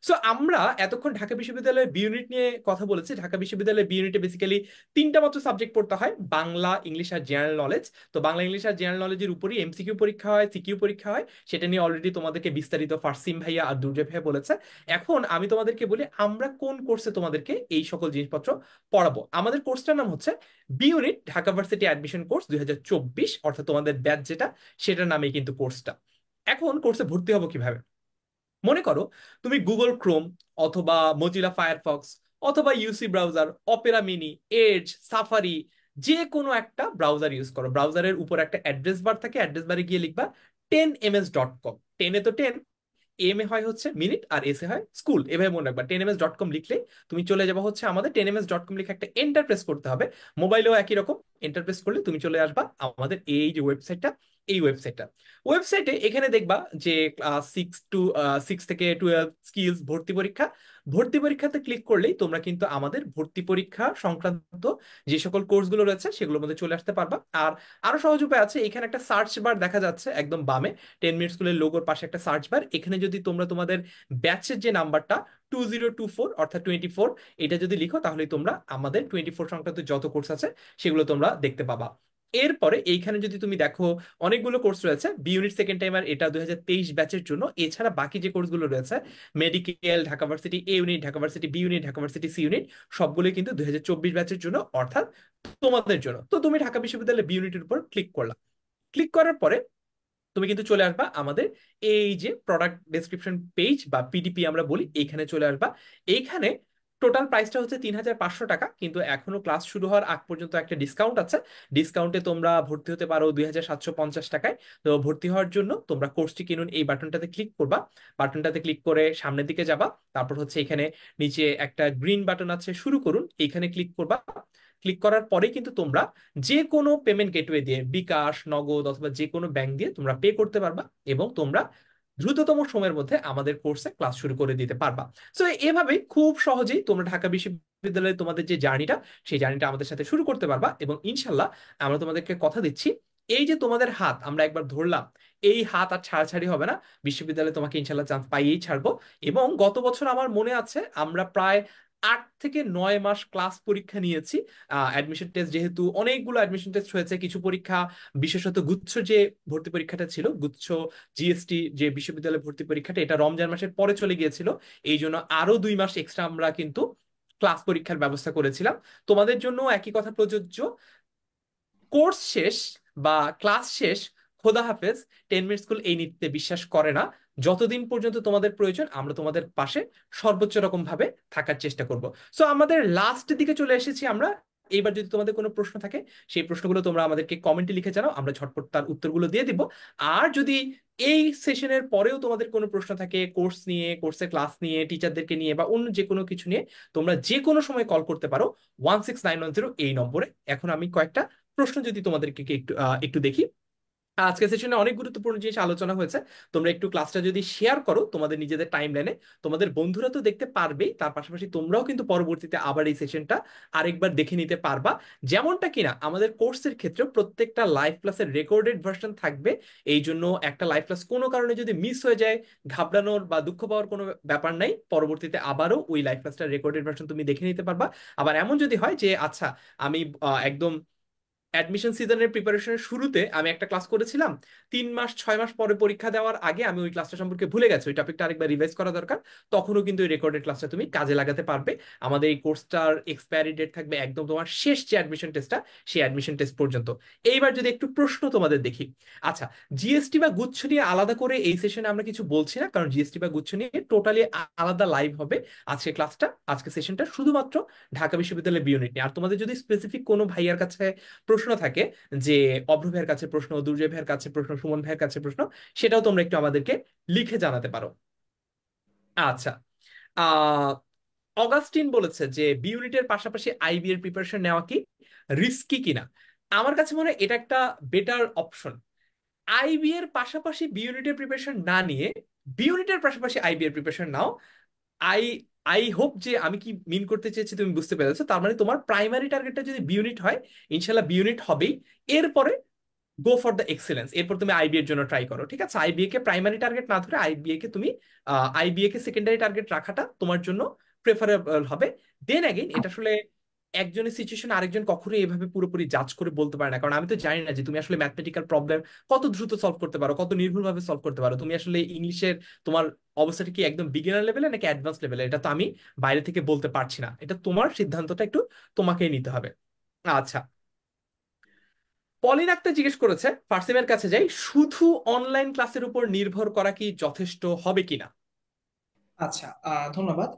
সো আমরা এতক্ষণ ঢাকা বিশ্ববিদ্যালয়ের বি ইউনিট নিয়ে কথা বলেছি। ঢাকা বিশ্ববিদ্যালয়ের বি ইউনিটে বেসিক্যালি তিনটা মাত্র সাবজেক্ট পড়তে হয়, বাংলা, ইংলিশ আর জেনারেল নলেজ। তো বাংলা, ইংলিশ আর জেনারেল নলেজের উপরই এমসিকিউ পরীক্ষা হয়, সিকিউ পরীক্ষা হয়। সেটা নিয়ে অলরেডি তোমাদেরকে বিস্তারিত ফারসিম ভাইয়া আর দুর্জয় ভাইয়া বলেছে। এখন আমি তোমাদেরকে বলি আমরা কোন কোর্সে তোমাদেরকে এই সকল জিনিসপত্র পড়াবো। আমাদের কোর্সটার নাম হচ্ছে B unit Dhaka varsity admission course 2024, অর্থাৎ তোমাদের ব্যাচ যেটা, সেটার নামে কিন্তু কোর্সটা। এখন কোর্সে ভর্তি হবো কিভাবে? মনে করো তুমি গুগল ক্রোম অথবা মজিলা ফায়ারফক্স অথবা UC browser, Opera Mini, Edge, Safari, যে কোনো একটা ব্রাউজার ইউজ করো। ব্রাউজারের উপর একটা অ্যাড্রেস বার থাকে, অ্যাড্রেস বারে গিয়ে লিখবা 10ms.com। টেনে তো 10, এম এ হয় হচ্ছে মিনিট, আর এস এ হয় স্কুল, এভাবে মনে রাখবা। 10ms.com লিখলে তুমি চলে যাবে হচ্ছে আমাদের 10ms.com লিখে একটা এন্টার প্রেস করতে হবে। মোবাইলেও একই রকম, এন্টার প্রেস করলে তুমি চলে আসবা আমাদের এই যে ওয়েবসাইটটা, এই ওয়েবসাইটটা। ওয়েবসাইটে এখানে দেখবা যে সিক্স থেকে 12 স্কিলস ভর্তি পরীক্ষা। ভর্তি পরীক্ষাতে ক্লিক করলেই তোমরা কিন্তু আমাদের ভর্তি পরীক্ষা সংক্রান্ত যে সকল কোর্সগুলো রয়েছে সেগুলোর মধ্যে চলে আসতে পারবা। আর আরো সহজ উপায় আছে, এখানে একটা সার্চ বার দেখা যাচ্ছে একদম বামে, 10 মিনিট স্কুলের লোগোর পাশে একটা সার্চ বার। এখানে যদি তোমরা তোমাদের ব্যাচের যে নাম্বারটা 2024 অর্থাৎ 24, এটা যদি লিখো, তাহলে তোমরা আমাদের 24 সংক্রান্ত যত কোর্স আছে সেগুলো তোমরা দেখতে পাবা। এরপরে এইখানে যদি তুমি দেখো অনেকগুলো কোর্স রয়েছে। বি ইউনিট সেকেন্ড টাইমার এটা 2023 ব্যাচের জন্য। এছাড়া বাকি যে কোর্সগুলো রয়েছে, medical, Dhaka varsity A unit, Dhaka varsity B unit, Dhaka varsity C unit, সবগুলোই কিন্তু 2024 ব্যাচের জন্য, অর্থাৎ তোমাদের জন্য। তো তুমি ঢাকা বিশ্ববিদ্যালয়ের বি ইউনিটের উপর ক্লিক করলা। ক্লিক করার পরে তুমি কিন্তু চলে আসবা আমাদের এই যে প্রোডাক্ট ডেসক্রিপশন পেজ বা পিডিপি আমরা বলি, এইখানে চলে আসবা। এইখানে টোটাল প্রাইসটা হচ্ছে 3500 টাকা, কিন্তু এখনো ক্লাস শুরু হওয়ার আগ পর্যন্ত একটা ডিসকাউন্ট আছে। ডিসকাউন্টে তোমরা ভর্তি হতে পারো 2750 টাকায়। তো ভর্তি হওয়ার জন্য তোমরা কোর্সটি কিনুন এই বাটনটাতে ক্লিক করবা। বাটনটাতে ক্লিক করে সামনের দিকে যাবা, তারপর হচ্ছে এখানে নিচে একটা গ্রিন বাটন আছে শুরু করুন, এইখানে ক্লিক করবা। ক্লিক করার পরেই কিন্তু তোমরা যে কোনো পেমেন্ট গেটওয়ে দিয়ে, বিকাশ, নগদ অথবা যে কোনো ব্যাংক দিয়ে তোমরা পে করতে পারবা, এবং তোমরা দ্রুততম সময়ের মধ্যে আমাদের কোর্সে ক্লাস শুরু করে দিতে পারবা। সো এভাবেই খুব সহজেই তোমরা ঢাকা বিশ্ববিদ্যালয়ে তোমাদের যে জার্নিটা, সেই জার্নিটা আমাদের সাথে শুরু করতে পারবা। এবং ইনশাল্লাহ আমরা তোমাদেরকে কথা দিচ্ছি, এই যে তোমাদের হাত আমরা একবার ধরলাম, এই হাত আর ছাড়াছাড়ি হবে না। বিশ্ববিদ্যালয়ে তোমাকে ইনশাল্লাহ চান্স পাইয়েই ছাড়বো। এবং গত বছর আমার মনে আছে আমরা প্রায় 8 থেকে 9 মাস ক্লাস পরীক্ষা নিয়েছি। অ্যাডমিশন টেস্ট যেহেতু অনেকগুলো অ্যাডমিশন টেস্ট হয়েছে, কিছু পরীক্ষা বিশেষত গুচ্ছ যে ভর্তি পরীক্ষাটা ছিল, গুচ্ছ জিএসটি যে বিশ্ববিদ্যালয় ভর্তি পরীক্ষাটা, এটা রমজান মাসের পরে চলে গিয়েছিল। এই জন্য আরো 2 মাস এক্সট্রা আমরা কিন্তু ক্লাস পরীক্ষার ব্যবস্থা করেছিলাম। তোমাদের জন্য একই কথা প্রযোজ্য। কোর্স শেষ বা ক্লাস শেষ, খোদা হাফেজ, 10 মিনিট স্কুল এই নীতিতে বিশ্বাস করে না। যতদিন পর্যন্ত তোমাদের প্রয়োজন আমরা তোমাদের পাশে সর্বোচ্চ রকম ভাবে থাকার চেষ্টা করব। সো আমাদের লাস্ট দিকে চলে এসেছি আমরা। এইবার যদি তোমাদের কোনো প্রশ্ন থাকে, সেই প্রশ্নগুলো তোমরা আমাদেরকে কমেন্টে লিখে জানাও, আমরা ঝটপট তার উত্তরগুলো দিয়ে দিব। আর যদি এই সেশনের পরেও তোমাদের কোনো প্রশ্ন থাকে কোর্স নিয়ে, কোর্সের ক্লাস নিয়ে, টিচারদেরকে নিয়ে বা অন্য যে কোনো কিছু নিয়ে, তোমরা যে কোনো সময় কল করতে পারো 16910 এই নম্বরে। এখন আমি কয়েকটা প্রশ্ন যদি তোমাদেরকে একটু একটু দেখি। আজকের সেশনে অনেক গুরুত্বপূর্ণ জিনিস আলোচনা হয়েছে। তোমরা একটু ক্লাসটা যদি শেয়ার করো তোমাদের নিজেদের টাইম লাইনে, তোমাদের বন্ধুরা তো দেখতে পারবেই, তার পাশাপাশি তোমরাও কিন্তু পরবর্তীতে আবার এই সেশনটা আরেকবার দেখে নিতে পারবা। যেমনটা কিনা আমাদের কোর্সের ক্ষেত্রে প্রত্যেকটা লাইভ ক্লাসের রেকর্ডেড ভার্সন থাকবে। এই জন্য একটা লাইভ ক্লাস কোনো কারণে যদি মিস হয়ে যায়, ঘাবড়ানোর বা দুঃখ পাওয়ার কোনো ব্যাপার নাই। পরবর্তীতে আবারও ওই লাইভ ক্লাসটা রেকর্ডেড ভার্সন তুমি দেখে নিতে পারবা। আবার এমন যদি হয় যে আচ্ছা, আমি একদম অ্যাডমিশন সিজনের প্রিপারেশনের শুরুতে আমি একটা ক্লাস করেছিলাম, 3 মাস 6 মাস পরে পরীক্ষা দেওয়ার আগে আমি ওই ক্লাসটা সম্পর্কে ভুলে গেছি, ওই টপিকটা আরেকবার রিভাইজ করা দরকার, তখনও কিন্তু এই রেকর্ডেড ক্লাসটা তুমি কাজে লাগাতে পারবে। আমাদের এই কোর্সটার এক্সপায়ারি ডেট থাকবে একদম তোমার শেষ যে অ্যাডমিশন টেস্টটা, সেই অ্যাডমিশন টেস্ট পর্যন্ত। এইবার যদি একটু প্রশ্ন তোমাদের দেখি। আচ্ছা, জিএসটি বা গুচ্ছ নিয়ে আলাদা করে এই সেশনে আমরা কিছু বলছি না, কারণ জিএসটি বা গুচ্ছ নিয়ে টোটালি আলাদা লাইভ হবে আজকে ক্লাসটা, আজকে সেশনটা শুধুমাত্র ঢাকা বিশ্ববিদ্যালয়ের বি ইউনিট নিয়ে। আর তোমাদের যদি স্পেসিফিক কোনো ভাইয়ার কাছে প্রশ্ন থাকে, যে অভ্র ভাইয়ের কাছে প্রশ্ন, দুর্জয় ভাইয়ের কাছে প্রশ্ন, সুমন ভাইয়ের কাছে প্রশ্ন, সেটাও তোমরা একটু আমাদেরকে লিখে জানাতে পারো। আচ্ছা, আহ অগাস্টিন বলেছে যে বি ইউনিটের পাশাপাশি আইবি এর প্রিপারেশন নেওয়া কি রিস্কি কিনা। আমার কাছে মনে হয় এটা একটা বেটার অপশন। আইবি এর পাশাপাশি বি ইউনিটের প্রিপারেশন না নিয়ে বি ইউনিটের পাশাপাশি আইবি এর preparation now. I I hope যে আমি কি মিন করতে চেয়েছি তুমি বুঝতে পেরেছো। তার মানে তোমার প্রাইমারি টার্গেটটা যদি বি ইউনিট হয়, ইনশাল্লাহ বি ইউনিট হবেই। এরপরে গো ফর দ্য এক্সেলেন্স, এরপর তুমি আইবিএ এর জন্য ট্রাই করো। ঠিক আছে, আইবিএ কে প্রাইমারি টার্গেট না ধরে আইবিএ কে তুমি আইবিএ কে সেকেন্ডারি টার্গেট রাখাটা তোমার জন্য প্রেফারেবল হবে। দেন অ্যাগেইন এটা আসলে একজনের সিচুয়েশন আরেকজন কখনোই এভাবে পুরোপুরি জাজ করে বলতে পারে না, কারণ আমি তো জানি না যে তুমি আসলে ম্যাথমেটিক্যাল প্রবলেম কত দ্রুত সলভ করতে পারো, কত নির্ভুলভাবে সলভ করতে পারো। তুমি আসলে ইংলিশের তোমার অবস্থাটা কি একদম বিগিনার লেভেলে নাকি অ্যাডভান্স লেভেলে, এটা তো আমি বাইরে থেকে বলতে পারছি না। এটা তোমার সিদ্ধান্তটা একটু তোমাকেই নিতে হবে। আচ্ছা, পলিন আক্তার জিজ্ঞেস করেছে, ফার্সিমের কাছে যাই, শুধু অনলাইন ক্লাসের উপর নির্ভর করা কি যথেষ্ট হবে কিনা। আচ্ছা, ধন্যবাদ।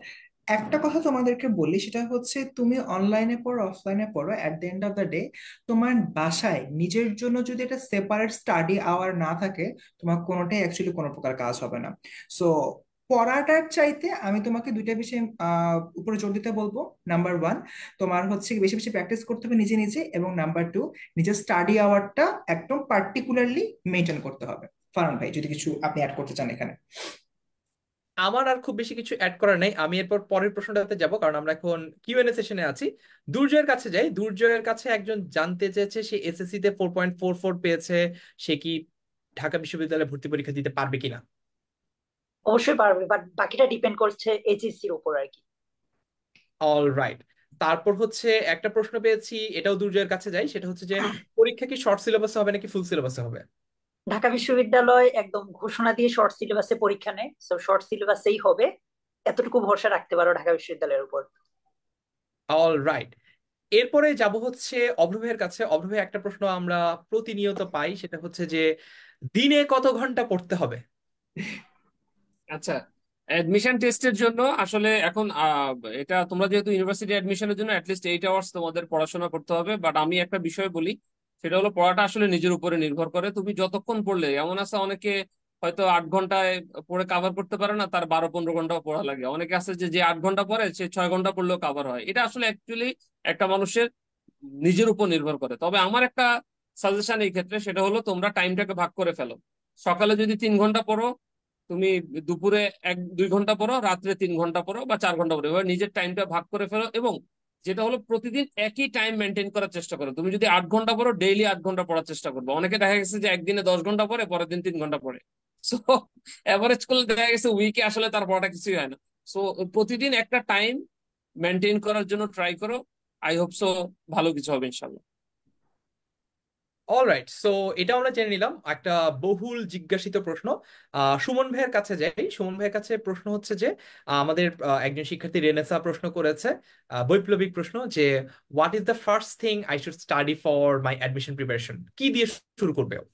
একটা কথা তোমাদেরকে বলি, সেটা হচ্ছে তুমি অনলাইনে পড়ো অফলাইনে পড়ো, at the end of the day তোমার বাসায় নিজের জন্য যদি একটা সেপারেট স্টাডি আওয়ার না থাকে, তোমার কোনোটাই অ্যাকচুয়ালি কোনো প্রকার কাজ হবে না। সো পড়াটার চাইতে আমি তোমাকে দুইটা বিষয় উপরে জোর দিতে বলবো। নাম্বার ওয়ান, তোমার হচ্ছে বেশি বেশি প্র্যাকটিস করতে হবে নিজে নিজে, এবং নাম্বার টু, নিজের স্টাডি আওয়ারটা একদম পার্টিকুলারলি মেনটেন করতে হবে। ফারহান ভাই, যদি কিছু আপনি অ্যাড করতে চান এখানে। আমার আর খুব বেশি কিছু অ্যাড করার নেই, আমি এরপর পরের প্রশ্নটাতে যাব, কারণ আমরা এখন কিউএনএ সেশনে আছি। দুর্জয়ের কাছে যাই। দুর্জয়ের কাছে একজন জানতে চেয়েছে সে এসএসসি তে 4.44 পেয়েছে, সে কি ঢাকা বিশ্ববিদ্যালয়ে ভর্তি পরীক্ষা দিতে পারবে কিনা। অবশ্যই পারবে, বাট বাকিটা ডিপেন্ড করছে এইচএসসির উপর আর কি। All right. তারপর হচ্ছে একটা প্রশ্ন পেয়েছি, এটাও দুর্জয়ের কাছে যাই, সেটা হচ্ছে যে পরীক্ষা কি শর্ট সিলেবাসে হবে নাকি ফুল সিলেবাসে হবে। ঢাকা বিশ্ববিদ্যালয় একদম ঘোষণা দিয়ে শর্ট সিলেবাসে পরীক্ষা নেয়, তো শর্ট সিলেবাসেই হবে, এতটুকু ভরসা রাখতে পারো ঢাকা বিশ্ববিদ্যালয়ের উপর। All right. এরপরে যাব হচ্ছে অভ্র ভাইয়ের কাছে। অভ্র ভাই, একটা প্রশ্ন আমরা প্রতিনিয়ত পাই, সেটা হচ্ছে যে দিনে কত ঘন্টা পড়তে হবে। আচ্ছা, অ্যাডমিশন টেস্টের জন্য আসলে এখন এটা তোমরা যেহেতু ইউনিভার্সিটি অ্যাডমিশনের জন্য অ্যাটলিস্ট 8 আওয়ার্স তোমাদের পড়াশোনা করতে হবে। বাট আমি একটা বিষয় বলি, সেটা হলো পড়াটা আসলে নিজের উপরে নির্ভর করে। তুমি যতক্ষণ পড়লে, এমন আছে অনেকে হয়তো 8 ঘন্টায় পড়ে কাভার করতে পারে না, তার 12-15 ঘন্টাও পড়া লাগে। অনেকে আছে যে যে 8 ঘন্টা পড়ে সে 6 ঘন্টা পড়লেও কাভার হয়। এটা আসলে অ্যাকচুয়ালি একটা মানুষের নিজের উপর নির্ভর করে। তবে আমার একটা সাজেশন এই ক্ষেত্রে, সেটা হলো তোমরা টাইমটাকে ভাগ করে ফেলো। সকালে যদি 3 ঘন্টা পড়ো, তুমি দুপুরে 1-2 ঘন্টা পড়ো, রাত্রে 3 ঘন্টা পড়ো বা 4 ঘন্টা পড়ো। এবার নিজের টাইমটা ভাগ করে ফেলো, এবং যেটা হলো প্রতিদিন একই টাইম মেনটেন করার চেষ্টা করো। তুমি যদি 8 ঘন্টা পড়ো, ডেইলি 8 ঘন্টা পড়ার চেষ্টা করবো। অনেকে দেখা গেছে যে একদিনে 10 ঘন্টা পড়ে, পরের দিন 3 ঘন্টা পড়ে। সো অ্যাভারেজ করলে দেখা গেছে উইকে আসলে তার পড়াটা কিছুই হয় না। সো প্রতিদিন একটা টাইম মেনটেন করার জন্য ট্রাই করো। আই হোপ সো ভালো কিছু হবে ইনশাল্লাহ। অলরাইট, সো এটা আমরা জেনে নিলাম একটা বহুল জিজ্ঞাসিত প্রশ্ন। সুমন ভাইয়ের কাছে যাই। সুমন ভাইয়ের কাছে প্রশ্ন হচ্ছে যে আমাদের একজন শিক্ষার্থী রেনেসা প্রশ্ন করেছে, বৈপ্লবিক প্রশ্ন, যে what is the first thing I should study for my admission preparation? কি দিয়ে শুরু করবে ও?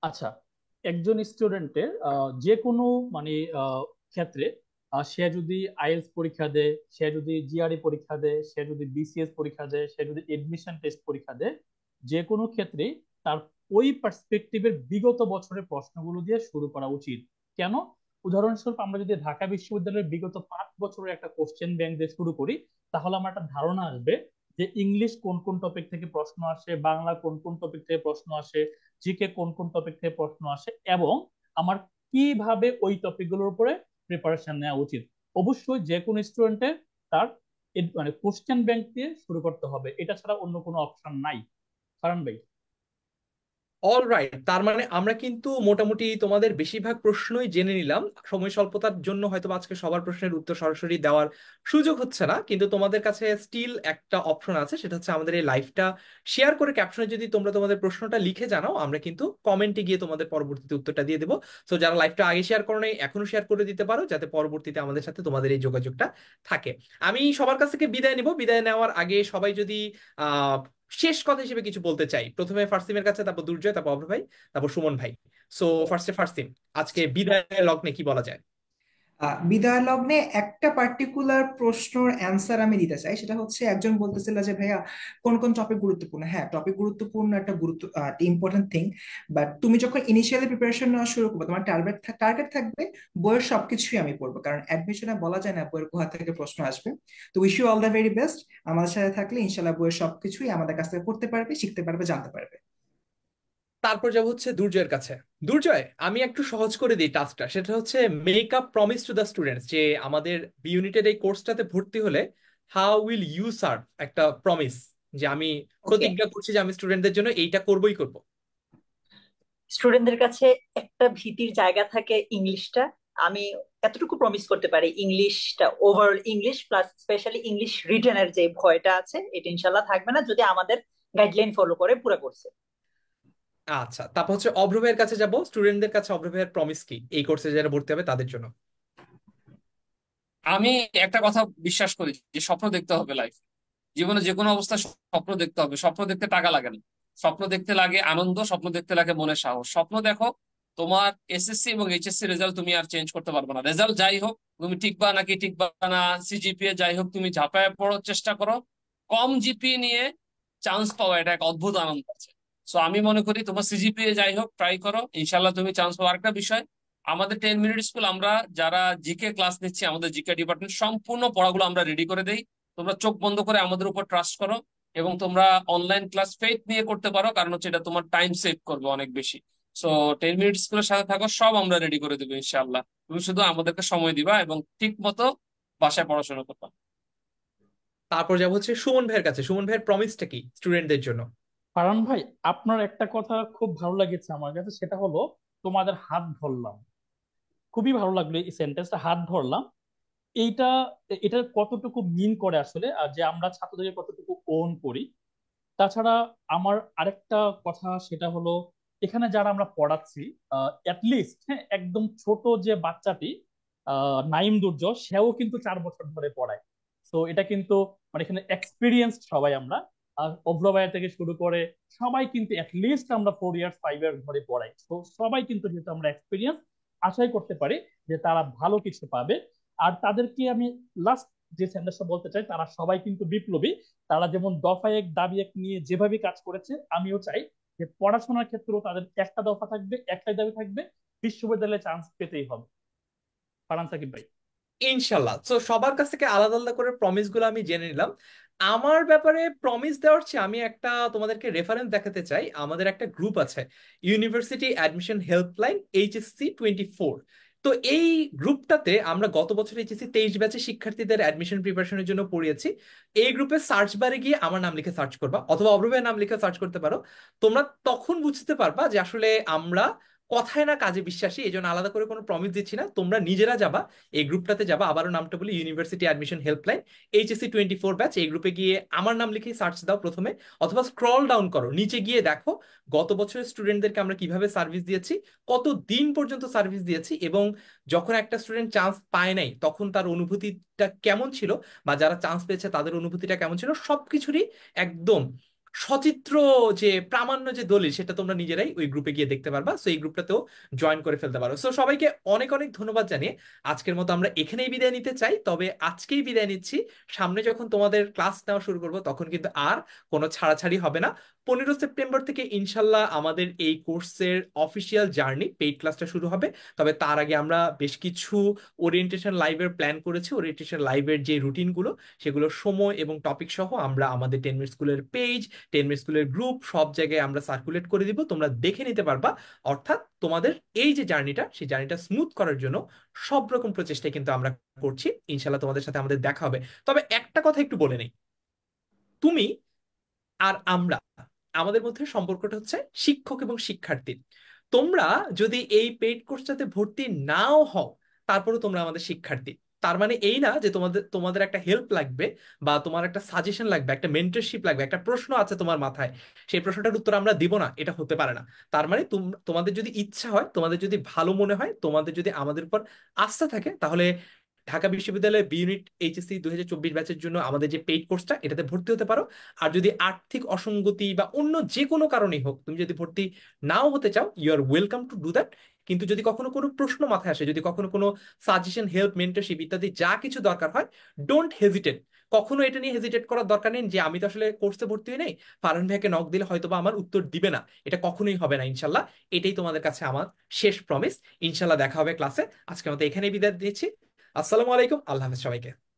আচ্ছা, একজন স্টুডেন্টের যে কোনো মানে ক্ষেত্রে সে যদি আইএলটিএস পরীক্ষা দেয়, সে যদি জিআরই পরীক্ষা দেয়, সে যদি বিসিএস পরীক্ষা দেয়, সে যদি এডমিশন টেস্ট পরীক্ষা দেয়, যে কোনো ক্ষেত্রে তার ওই পার্সপেক্টিভের বিগত বছরের প্রশ্নগুলো দিয়ে শুরু করা উচিত। কেন? উদাহরণস্বরূপ আমরা যদি ঢাকা বিশ্ববিদ্যালয়ের বিগত 5 বছরের একটা কোশ্চেন ব্যাংক দিয়ে শুরু করি, তাহলে আমার একটা ধারণা আসবে যে ইংলিশ কোন কোন টপিক থেকে প্রশ্ন আসে, বাংলা কোন কোন টপিক থেকে প্রশ্ন আসে, জিকে কোন কোন টপিক থেকে প্রশ্ন আসে, এবং আমার কিভাবে ওই টপিকগুলোর উপরে প্রিপারেশন নেওয়া উচিত। অবশ্যই যে কোনো স্টুডেন্টের তার মানে কোশ্চেন ব্যাংক দিয়ে শুরু করতে হবে, এটা ছাড়া অন্য কোনো অপশন নাই। কারণ ভাই, অল রাইট, তার মানে আমরা কিন্তু মোটামুটি তোমাদের বেশিরভাগ প্রশ্নই জেনে নিলাম। সময় স্বল্পতার জন্য হয়তো বা আজকে সবার প্রশ্নের উত্তর সরাসরি দেওয়ার সুযোগ হচ্ছে না, কিন্তু তোমাদের কাছে স্টিল একটা অপশন আছে, সেটা হচ্ছে আমাদের এই লাইভটা শেয়ার করে ক্যাপশনে যদি তোমরা তোমাদের প্রশ্নটা লিখে জানাও, আমরা কিন্তু কমেন্টে গিয়ে তোমাদের পরবর্তীতে উত্তরটা দিয়ে দেবো। তো যারা লাইভটা আগে শেয়ার করো নাই, এখনো শেয়ার করে দিতে পারো, যাতে পরবর্তীতে আমাদের সাথে তোমাদের এই যোগাযোগটা থাকে। আমি সবার কাছ থেকে বিদায় নিব। বিদায় নেওয়ার আগে সবাই যদি আহ শেষ কথা হিসেবে কিছু বলতে চাই, প্রথমে ফার্সিমের কাছে, তারপর দুর্জয়, তারপর অভ্র ভাই, তারপর সুমন ভাই। সো ফার্স্টে ফার্সিম, আজকে বিদায় লগ্নে কি বলা যায়? বিদায় লগ্নে একটা পার্টিকুলার প্রশ্নের অ্যান্সার আমি দিতে চাই। সেটা হচ্ছে, একজন বলতেছিল যে ভাইয়া কোন কোন টপিক গুরুত্বপূর্ণ। হ্যাঁ, টপিক গুরুত্বপূর্ণ, একটা ইম্পর্টেন্ট থিং। বাট তুমি যখন ইনিশিয়ালি প্রিপারেশন নেওয়া শুরু করবে, তোমার টার্গেট থাকবে বইয়ের সবকিছুই আমি পড়বো, কারণ অ্যাডমিশনে বলা যায় না বইয়ের কোথা থেকে প্রশ্ন আসবে। তো wish you all the very best. আমাদের সাথে থাকলে ইনশাল্লাহ বইয়ের সবকিছুই আমাদের কাছ থেকে পড়তে পারবে, শিখতে পারবে, জানতে পারবে। তারপর যাব হচ্ছে দুর্জয়ের কাছে। দুর্জয়, আমি একটু সহজ করে দিই টাস্কটা, সেটা হচ্ছে make up promise to the students, যে আমাদের বি ইউনিটের এই কোর্সটাতে ভর্তি হলে হাউ উইল ইউ সার্ভ, একটা প্রমিস, যে আমি ওকে, প্রতিজ্ঞা করছি যে আমি স্টুডেন্টদের জন্য এইটা করবই করব। স্টুডেন্টদের কাছে একটা ভীতির জায়গা থাকে ইংলিশটা। আমি এতটুকু প্রমিস করতে পারি, ইংলিশটা, overall English plus specially English রিটেনের যে ভয়টা আছে, এটা ইনশাল্লাহ থাকবে না যদি আমাদের গাইডলাইন ফলো করে পুরো করছে। আচ্ছা, তারপর হচ্ছে অভ্র ভাইয়ের কাছে যাব। স্টুডেন্টদের কাছে অভ্র ভাইয়ের প্রমিস কি এই কোর্সে যারা ভর্তি হবে তাদের জন্য? আমি একটা কথা বিশ্বাস করি যে স্বপ্ন দেখতে হবে লাইফ, জীবনে যে কোনো অবস্থায় স্বপ্ন দেখতে হবে। স্বপ্ন দেখতে টাকা লাগে না, স্বপ্ন দেখতে লাগে আনন্দ, স্বপ্ন দেখতে লাগে মনের সাহস। স্বপ্ন দেখো, তোমার এসএসসি এবং এইচএসসি রেজাল্ট তুমি আর চেঞ্জ করতে পারবে না। রেজাল্ট যাই হোক, তুমি টিকবা নাকি টিকবা না, সিজিপিএ যাই হোক, তুমি ঝাঁপায় পড়ো, চেষ্টা করো। কম জিপিএ নিয়ে চান্স পাওয়া, এটা এক অদ্ভুত আনন্দ আছে। সো আমি মনে করি তোমার সিজিপিএ যাই হোক, ট্রাই করো, ইনশাল্লাহ তুমি চান্স পাবো। আরেকটা বিষয়, আমাদের 10 মিনিট স্কুল, আমরা যারা জিকে ক্লাস নিচ্ছি, আমাদের জিকে ডিপার্টমেন্ট সম্পূর্ণ পড়াগুলো আমরা রেডি করে দেই। তোমরা চোখ বন্ধ করে আমাদের উপর ট্রাস্ট করো, এবং তোমরা অনলাইন ক্লাস ফেথ নিয়ে করতে পারো, কারণ হচ্ছে এটা তোমার টাইম সেভ করবে অনেক বেশি। সো 10 মিনিট স্কুলের সাথে থাকো, সব আমরা রেডি করে দেবো ইনশাল্লাহ। তুমি শুধু আমাদেরকে সময় দিবা এবং ঠিক মতো বাসায় পড়াশোনা করবা। তারপর যাব হচ্ছে সুমন ভাইয়ের কাছে। সুমন ভাইয়ের প্রমিসটা কি স্টুডেন্টদের জন্য? কারণ ভাই, আপনার একটা কথা খুব ভালো লেগেছে আমার কাছে, সেটা হলো তোমাদের হাত ধরলাম। খুবই ভালো লাগলো এই সেন্টেন্সটা, হাত ধরলাম। এইটা, এটা কতটুকু মিন করে আসলে, আর যে আমরা ছাত্রদেরকে কতটুকু ওন করি। তাছাড়া আমার আরেকটা কথা, সেটা হলো এখানে যারা আমরা পড়াচ্ছি, লিস্ট, হ্যাঁ, একদম ছোট যে বাচ্চাটি নাইম দুর্য, সেও কিন্তু 4 বছর ধরে পড়ায়। তো এটা কিন্তু মানে এখানে এক্সপিরিয়েন্সড সবাই আমরা, আর অভ্রবায়া থেকে শুরু করে সবাই কিন্তু লিস্ট আমরা 4 ইয়ার্স 5 ইয়ার্স ধরে পড়াই। তো সবাই কিন্তু, যেহেতু আমরা এক্সপিরিয়েন্স, আশাই করতে পারি যে তারা ভালো কিছু পাবে। আর তাদেরকে আমি লাস্ট যে সেন্টেন্সটা বলতে চাই, তারা সবাই কিন্তু বিপ্লবী। তারা যেমন দফা এক দাবি এক নিয়ে যেভাবে কাজ করেছে, আমিও চাই যে পড়াশোনার ক্ষেত্রেও তাদের একটা দফা থাকবে, একটাই দাবি থাকবে, বিশ্ববিদ্যালয়ে চান্স পেতেই হবে। ফারহান সাকিব ভাই। ইনশাল্লাহ। তো সবার কাছ থেকে আলাদা আলাদা করে প্রমিস গুলো আমি জেনে নিলাম। আমার ব্যাপারে প্রমিস দেওয়ার চেয়ে আমি একটা তোমাদেরকে রেফারেন্স দেখাতে চাই। আমাদের একটা গ্রুপ আছে, ইউনিভার্সিটি অ্যাডমিশন হেল্পলাইন, HSC 24। তো এই গ্রুপটাতে আমরা গত বছর HSC 23 ব্যাচের শিক্ষার্থীদের অ্যাডমিশন প্রিপারেশনের জন্য পড়িয়েছি। এই গ্রুপে সার্চ বারে গিয়ে আমার নাম লিখে সার্চ করবা, অথবা অভ্রবের নাম লিখে সার্চ করতে পারো। তোমরা তখন বুঝতে পারবা যে আসলে আমরা কথায় না কাজে বিশ্বাসী, এই জন্য আলাদা করে কোনো প্রমিস দিচ্ছি না, তোমরা নিজেরা যাবা এই গ্রুপটাতে যাবা, আবারও নামটা বলি, university admission helpline HSC 24 batch. এই গ্রুপে গিয়ে আমার নাম লিখে সার্চ দাও প্রথমে, অথবা স্ক্রল ডাউন করো নিচে গিয়ে দেখো গত বছরের স্টুডেন্টদেরকে আমরা কিভাবে সার্ভিস দিয়েছি, কত দিন পর্যন্ত সার্ভিস দিয়েছি, এবং যখন একটা স্টুডেন্ট চান্স পায় নাই তখন তার অনুভূতিটা কেমন ছিল, বা যারা চান্স পেয়েছে তাদের অনুভূতিটা কেমন ছিল, সবকিছুরই একদম সচিত্র যে প্রামাণ্য যে দলিল সেটা তোমরা নিজেরাই ওই গ্রুপে গিয়ে দেখতে পারবা। সো এই গ্রুপটাতেও জয়েন করে ফেলতে পারো। সো সবাইকে অনেক অনেক ধন্যবাদ জানিয়ে আজকের মতো আমরা এখানেই বিদায় নিতে চাই, তবে আজকেই বিদায় নিচ্ছি। সামনে যখন তোমাদের ক্লাস নেওয়া শুরু করবো তখন কিন্তু আর কোনো ছাড়াছাড়ি হবে না। 15 সেপ্টেম্বর থেকে ইনশাল্লাহ আমাদের এই কোর্সের অফিসিয়াল জার্নি পেইড ক্লাসটা শুরু হবে। তবে তার আগে আমরা বেশ কিছু ওরিয়েন্টেশন লাইভের প্ল্যান করেছি। ওরিয়েন্টেশন লাইভের যে রুটিনগুলো সেগুলো সময় এবং টপিক সহ আমরা আমাদের 10 মিনিট স্কুলের পেজ, 10 মিনিট স্কুলের গ্রুপ, সব জায়গায় আমরা সার্কুলেট করে দিব, তোমরা দেখে নিতে পারবা। অর্থাৎ তোমাদের এই যে জার্নিটা, সেই জার্নিটা স্মুথ করার জন্য সব রকম প্রচেষ্টাই কিন্তু আমরা করছি। ইনশাল্লাহ তোমাদের সাথে আমাদের দেখা হবে। তবে একটা কথা একটু বলে নেই, তুমি আর আমরা, আমাদের মধ্যে সম্পর্কটা হচ্ছে শিক্ষক এবং শিক্ষার্থী। তোমরা যদি এই পেইড কোর্সটাতে ভর্তি নাও হও, তারপরে তোমরা আমাদের শিক্ষার্থী। তার মানে এই না যে তোমাদের তোমাদের একটা হেল্প লাগবে, বা তোমার একটা সাজেশন লাগবে, একটা মেন্টরশিপ লাগবে, একটা প্রশ্ন আছে তোমার মাথায়, সেই প্রশ্নটার উত্তর আমরা দিব না, এটা হতে পারে না। তার মানে তোমাদের যদি ইচ্ছা হয়, তোমাদের যদি ভালো মনে হয়, তোমাদের যদি আমাদের উপর আস্থা থাকে, তাহলে ঢাকা বিশ্ববিদ্যালয়ে বি ইউনিট HSC 2024 ব্যাচের জন্য আমাদের যে পেইড কোর্সটা, এটাতে ভর্তি হতে পারো। আর যদি আর্থিক অসঙ্গতি বা অন্য যে কোনো কারণেই হোক, তুমি যদি ভর্তি নাও হতে চাও, you are welcome to do that. কিন্তু যদি কখনো কোনো প্রশ্ন মাথায় আসে, যদি কখনো কোনো সাজেশন, হেল্প, মেন্টরশিপ ইত্যাদি যা কিছু দরকার হয়, ডোন্ট হেজিটেট। কখনো এটা নিয়ে হেজিটেট করার দরকার নেই যে আমি তো আসলে কোর্সে ভর্তি হই নাই, ফারহান ভাইকে নক দিলে হয়তো বা আমার উত্তর দিবে না। এটা কখনোই হবে না ইনশাল্লাহ। এটাই তোমাদের কাছে আমার শেষ প্রমিস। ইনশাল্লাহ দেখা হবে ক্লাসে। আজকের মতো এখানেই বিদায় দিচ্ছি। আসসালামু আলাইকুম, আল্লাহ হাফেজ সবাইকে।